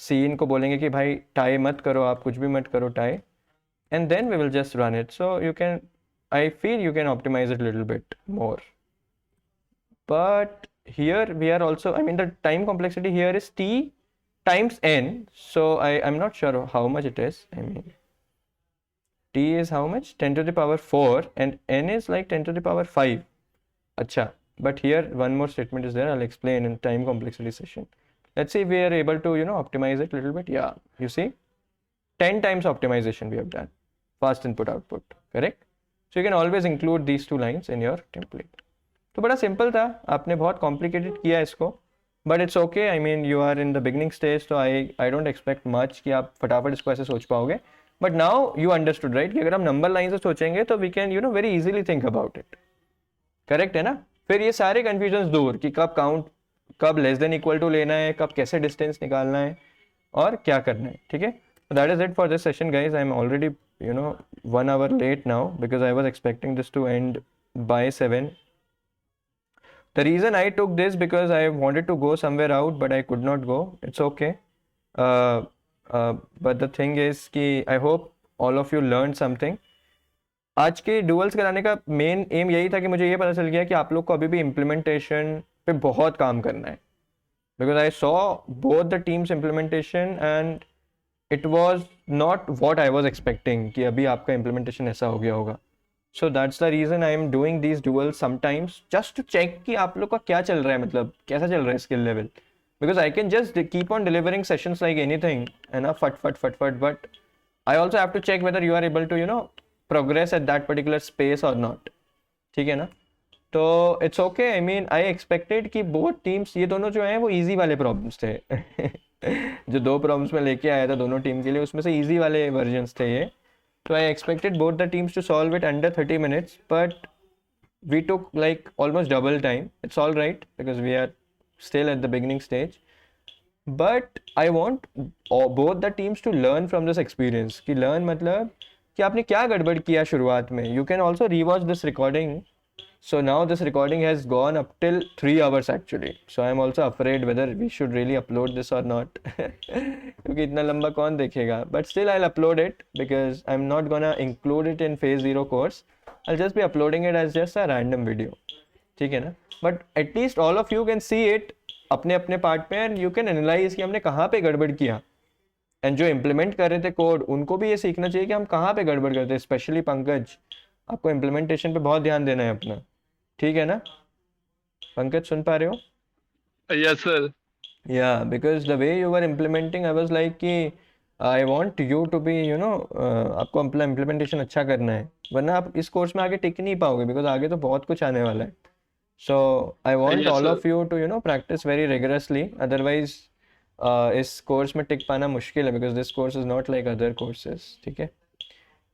scene को बोलेंगे कि भाई tie मत करो, आप कुछ भी मत करो tie, and then we will just run it. So you can, I feel you can optimize it a little bit more. But here we are also, I mean, the time complexity here is t times n. So I'm not sure how much it is. I mean, t is how much? 10 to the power 4 and n is like 10 to the power 5. Acha, but here one more statement is there. I'll explain in time complexity session. Let's see if we are able to optimize it a little bit. Yeah, you see 10 times optimization we have done. Fast input output, correct? So you can always include these two lines in your template. तो बड़ा simple था, आपने बहुत complicated किया इसको, but it's okay. I mean you are in the beginning stage, तो I don't expect much कि आप फटाफट इसको ऐसे सोच पाओगे. But now you understood, right, कि अगर हम नंबर लाइन से सोचेंगे तो we can very easily think about it. Correct है ना? फिर ये सारे कन्फ्यूजन्स दूर कि कब काउंट, कब लेस देन इक्वल टू लेना है, कब कैसे डिस्टेंस निकालना है और क्या करना है. ठीक है? That is it for this session guys. I am already 1 hour late now because I was expecting this to end by 7. The reason I took this because I wanted to go somewhere out but I could not go. It's okay. But the thing is कि I hope all of you learned something. आज के duels कराने का main M यही था कि मुझे ये पता चल गया कि आप लोग को अभी भी इम्प्लीमेंटेशन पे बहुत काम करना है. Because I saw both the teams implementation and it was not what I was expecting कि अभी आपका implementation ऐसा हो गया होगा. So that's the reason I am doing these duels sometimes just to check कि आप लोग का क्या चल रहा है, मतलब कैसा चल रहा है skill level. Because I can just keep on delivering sessions like anything and fat, but I also have to check whether you are able to progress at that particular space or not. ठीक है ना? तो it's okay, I mean I expected कि both teams, ये दोनों जो हैं वो इजी वाले प्रॉब्लम्स थे जो 2 प्रॉब्लम्स में लेके आया था दोनों टीम के लिए, उसमें से इजी वाले वर्जन्स थे ये. So I expected both the teams to solve it under 30 minutes, but we took like almost double time. It's all right because we are still at the beginning stage. But I want both the teams to learn from this experience. कि learn मतलब कि आपने क्या गड़बड़ किया शुरुआत में. You can also rewatch this recording. So now this recording has gone up till 3 hours actually. So I am also afraid whether we should really upload this or not. क्योंकि इतना लंबा कौन देखेगा. But still I'll upload it because I'm not gonna include it in phase 0 course. I'll just be uploading it as just a random video. ठीक है ना. But at least all of you can see it अपने अपने part पे and you can analyze कि हमने कहाँ पे गड़बड़ किया. एंड जो इम्प्लीमेंट कर रहे थे कोड, उनको भी ये सीखना चाहिए कि हम कहाँ पे गड़बड़ करते हैं. स्पेशली पंकज, आपको इम्प्लीमेंटेशन पे बहुत ध्यान देना है अपना. ठीक है ना पंकज, सुन पा रहे हो? Yes, sir. Yeah, because the way you were implementing, I was like कि I want you to be, you know, आपको अपना implementation अच्छा करना है, वरना आप इस कोर्स में आगे टिक नहीं पाओगे, because आगे तो बहुत कुछ आने वाला है. So I want Yes, all sir. of you to, you know, practice very rigorously. Otherwise, इस कोर्स में टिक पाना मुश्किल है, because this course is not like other courses. ठीक है.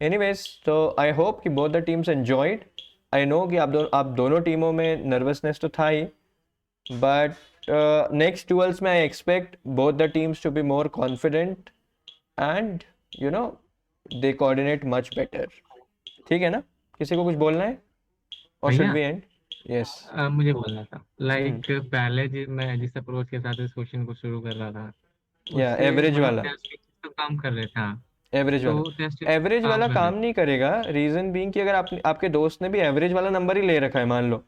Anyways, तो I hope कि both the teams enjoyed. I know कि आप दोनों टीमों में nervousness तो था ही, but next duels में I expect both the teams to be more confident and you know they coordinate much better. ठीक है ना? किसी को कुछ बोलना है? Or should भैया we end? Yes. मुझे बोलना था लाइक पहले मैं जिस अप्रोच के साथ इस क्वेश्चन को शुरू कर रहा था Yeah, उससे average मतलब वाला. टेस्ट तो काम कर रहे थे. हाँ, एवरेज तो वाला. टेस्ट एवरेज काम वाला कर रहे काम नहीं करेगा. रीजन बीइंग कि अगर आपके दोस्त ने भी एवरेज वाला नंबर ही ले रखा है मान लो,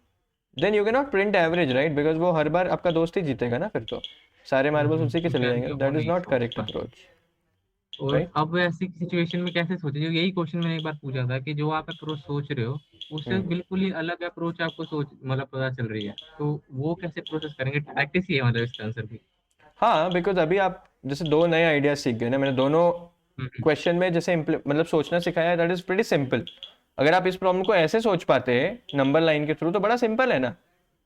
then you can not print average, right? Because वो हर बार आपका दोस्त ही जीतेगा ना, फिर तो सारे मार्बल्स उसी के चले then जाएंगे. तो वो दैट इज नहीं नॉट सोच करेक्ट पाते. अप्रोच, और राइट? अब ऐसी सिचुएशन में कैसे सोचे, जो यही क्वेश्चन मैंने एक बार पूछा था कि जो आप अप्रोच सोच रहे हो उससे बिल्कुल ही अलग अप्रोच आपको सोच मतलब पता चल रही है, तो वो कैसे प्रोसेस करेंगे? प्रैक्टिस ही है मतलब इसका आंसर भी. हाँ, बिकॉज अभी आप जैसे 2 नए आइडियाज सीख गए ना, मैंने दोनों क्वेश्चन में जैसे मतलब सोचना सिखाया. That is pretty simple. अगर आप इस प्रॉब्लम को ऐसे सोच पाते नंबर लाइन के थ्रू, तो बड़ा सिंपल है ना.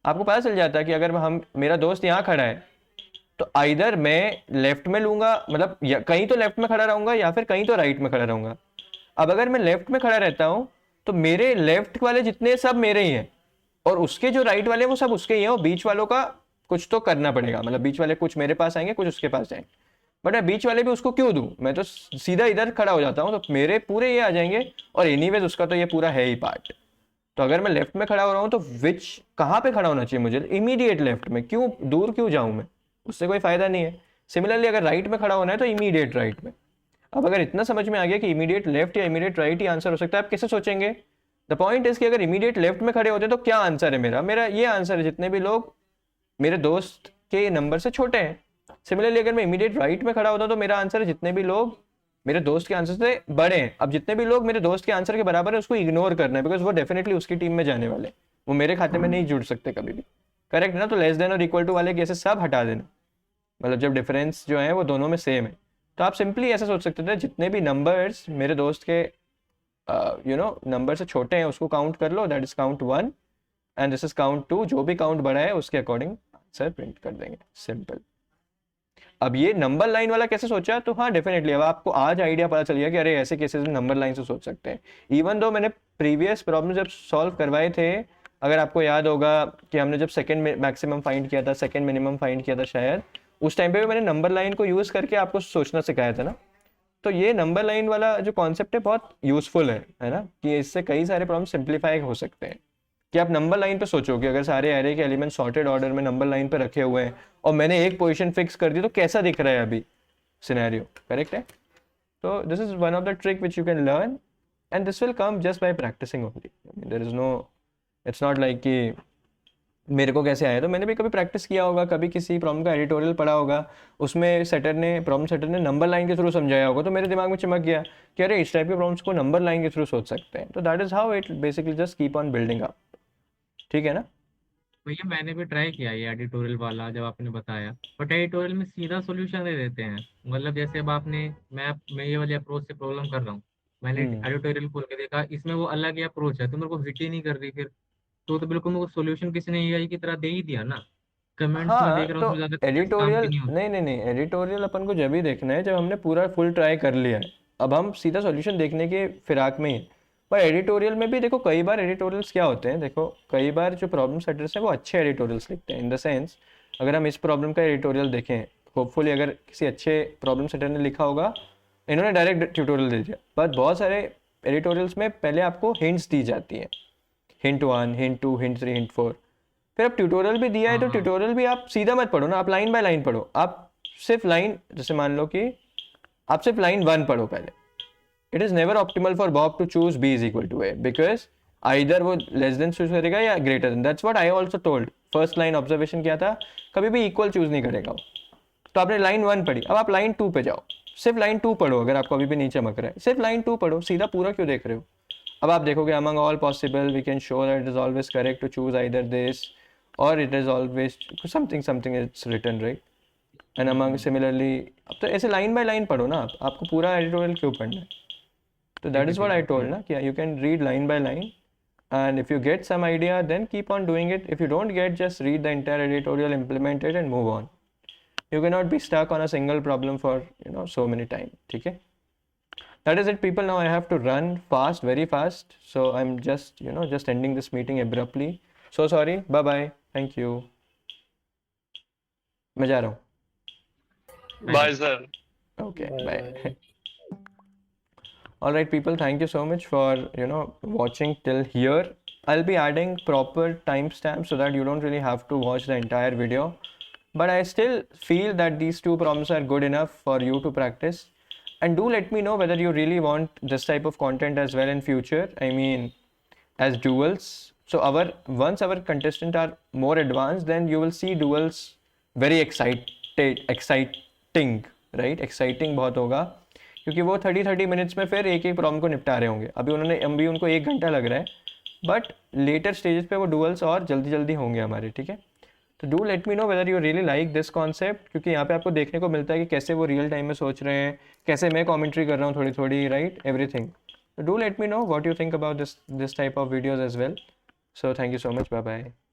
आपको पता चल जाता है कि अगर मेरा दोस्त यहाँ खड़ा है, तो आइदर मैं लेफ्ट में लूंगा, मतलब कहीं तो लेफ्ट में खड़ा रहूंगा या फिर कहीं तो राइट में खड़ा रहूंगा. अब अगर मैं लेफ्ट में खड़ा रहता हूं, तो मेरे लेफ्ट वाले जितने सब मेरे ही हैं, और उसके जो राइट वाले वो सब उसके ही हैं, और बीच वालों का कुछ तो करना पड़ेगा. मतलब बीच वाले कुछ मेरे पास आएंगे, कुछ उसके पास जाएंगे. बट मैं बीच वाले भी उसको क्यों दूं? मैं तो सीधा इधर खड़ा हो जाता हूं, तो मेरे पूरे ये आ जाएंगे, और एनीवेज उसका तो ये पूरा है ही पार्ट. तो अगर मैं लेफ्ट में खड़ा हो रहा हूं, तो विच कहाँ पे खड़ा होना चाहिए मुझे? इमीडिएट लेफ्ट में. क्यों दूर क्यों जाऊं मैं? उससे कोई फायदा नहीं है. सिमिलरली अगर राइट में खड़ा होना है, तो इमीडिएट राइट में. अब अगर इतना समझ में आ गया कि इमीडिएट लेफ्ट या इमीडिएट राइट ही आंसर हो सकता है, आप कैसे सोचेंगे? द पॉइंट इज कि अगर इमीडिएट लेफ्ट में खड़े होते तो क्या आंसर है मेरा ये आंसर है जितने भी लोग मेरे दोस्त के नंबर से छोटे हैं. सिमिलरली अगर मैं इमीडिएट राइट में खड़ा होता तो मेरा आंसर है जितने भी लोग मेरे दोस्त के आंसर से बड़े हैं. अब जितने भी लोग मेरे दोस्त के आंसर के बराबर है, उसको इग्नोर करना है, बिकॉज वो डेफिनेटली उसकी टीम में जाने वाले, वो मेरे खाते में नहीं जुड़ सकते कभी भी. करेक्ट ना? तो लेस देन और इक्वल टू वाले केसेस सब हटा देना. मतलब जब डिफरेंस जो है वो दोनों में सेम है, तो आप सिंपली ऐसे सोच सकते थे, जितने भी नंबर्स मेरे दोस्त के नंबर से छोटे हैं उसको काउंट कर लो. That is count 1 and this is count 2. जो भी काउंट बड़ा है उसके अकॉर्डिंग आंसर प्रिंट कर देंगे. सिंपल. अब ये नंबर लाइन वाला कैसे सोचा? तो हाँ, डेफिनेटली अब आपको आज आइडिया पता चल गया कि अरे ऐसे केसेस में नंबर लाइन से सोच सकते हैं. इवन दो मैंने प्रीवियस प्रॉब्लम जब सॉल्व करवाए थे, अगर आपको याद होगा कि हमने जब सेकंड मैक्सिमम फाइंड किया था, सेकंड मिनिमम फाइंड किया था शायद, उस टाइम पे भी मैंने नंबर लाइन को यूज करके आपको सोचना सिखाया था ना. तो ये नंबर लाइन वाला जो कॉन्सेप्ट है बहुत यूजफुल है ना, कि इससे कई सारे प्रॉब्लम सिंप्लीफाई हो सकते हैं. कि आप नंबर लाइन पे सोचो कि अगर सारे एरे के एलिमेंट सॉर्टेड ऑर्डर में नंबर लाइन पे रखे हुए हैं और मैंने एक पोजीशन फिक्स कर दी, तो कैसा दिख रहा है अभी सिनेरियो. करेक्ट है? तो this is one of the trick which you can learn, and this will come just by practising only. There is no, it's not like कि मेरे को कैसे आया. तो मैंने भी कभी प्रैक्टिस किया होगा, कभी किसी प्रॉब्लम का एडिटोरियल पढ़ा होगा, उसमें प्रॉब्लम सेटर ने नंबर लाइन के थ्रू समझाया होगा, तो मेरे दिमाग में चमक गया कि अरे इस टाइप के प्रॉब्लम्स को नंबर लाइन के थ्रू सोच सकते हैं. तो that is how it basically just keep on building up. ठीक है ना? भैया मैंने भी ट्राई किया ये एडिटोरियल वाला जब आपने बताया, बट एडिटोरियल में सीधा सॉल्यूशन दे देते हैं. मतलब जैसे अब मैं ये वाली अप्रोच से प्रॉब्लम कर रहा हूँ, मैंने एडिटोरियल खोल के देखा, इसमें वो अलग ही अप्रोच है, तो मेरे को हिट ही नहीं कर रही फिर. तो बिल्कुल मुझको सॉल्यूशन किसी ने एआई की तरह दे ही दिया ना। कमेंट्स में हाँ देख रहा हूँ तो उसमें ज्यादा कमेंट्स काम एडिटोरियल के नहीं होते। नहीं, एडिटोरियल अपन को जब ही देखना है जब हमने पूरा फुल ट्राई कर लिया है। अब हम सीधा सॉल्यूशन देखने के फिराक में ही हैं। पर एडिटोरियल में भी देखो कई बार एडिटोरियल्स क्या होते हैं, देखो कई बार जो प्रॉब्लम सेटर्स हैं वो अच्छे एडिटोरियल्स लिखते हैं। इन द सेंस अगर हम इस प्रॉब्लम का एडिटोरियल देखें, होपफुली अगर किसी अच्छे प्रॉब्लम सेटर ने लिखा होगा, इन्होंने डायरेक्ट ट्यूटोरियल दे दिया। पर बहुत सारे एडिटोरियल्स में पहले आपको हिंट्स दी जाती हैं, हिंट 1, हिंट 2, हिंट 3, हिंट 4। फिर अब ट्यूटोरियल भी दिया है तो हाँ ट्यूटोरियल भी आप सीधा मत पढ़ो ना, आप लाइन बाय लाइन पढ़ो। आप सिर्फ लाइन, जैसे मान लो कि आप सिर्फ लाइन 1 पढ़ो पहले। It is never optimal for Bob to choose b is equal to a, because either वो लेस देन चूज करेगा या greater than. That's what I also told. First line observation किया था, कभी भी इक्वल चूज नहीं करेगा वो। तो आपने लाइन 1 पढ़ी, अब आप लाइन 2 पे जाओ, सिर्फ लाइन 2 पढ़ो। अगर आपको अभी भी नहीं चमक रहा है, सिर्फ लाइन 2 पढ़ो, सीधा पूरा क्यों देख रहे हो। अब आप देखोगे among all possible we can show that it is always correct to choose either this or it is always something it's written right, and among similarly। अब तो ऐसे लाइन बाय लाइन पढ़ो ना, आपको पूरा एडिटोरियल क्यों पढ़ना है। तो that is what I told ना कि you can read line by line, and if you get some idea then keep on doing it. If you don't get, just read the entire editorial, implement it and move on. You cannot be stuck on a single problem for so many time. ठीक है, that is it people. Now I have to run fast, very fast, so I'm just just ending this meeting abruptly. So sorry, bye bye, thank you, मैं जा रहा हूँ। Bye, sir. Okay, Bye bye. bye. All right people, thank you so much for watching till here. I'll be adding proper timestamps so that you don't really have to watch the entire video, but I still feel that these 2 problems are good enough for you to practice. And do let me know whether you really want this type of content as well in future, I mean as duels. So once our contestants are more advanced, then you will see duels very exciting, right? Exciting बहुत होगा, क्योंकि वो 30 minutes में फिर एक problem को निपटा रहे होंगे। अभी उनको 1 घंटा लग रहा है, बट लेटर स्टेजेस पे वो डुअल्स और जल्दी होंगे हमारे, ठीक है। तो do let me know whether you really like this concept, क्योंकि यहाँ पे आपको देखने को मिलता है कि कैसे वो रियल टाइम में सोच रहे हैं, कैसे मैं कॉमेंट्री कर रहा हूँ थोड़ी, right, everything. Do let me know what you think about this type of videos as well. So thank you so much, bye bye.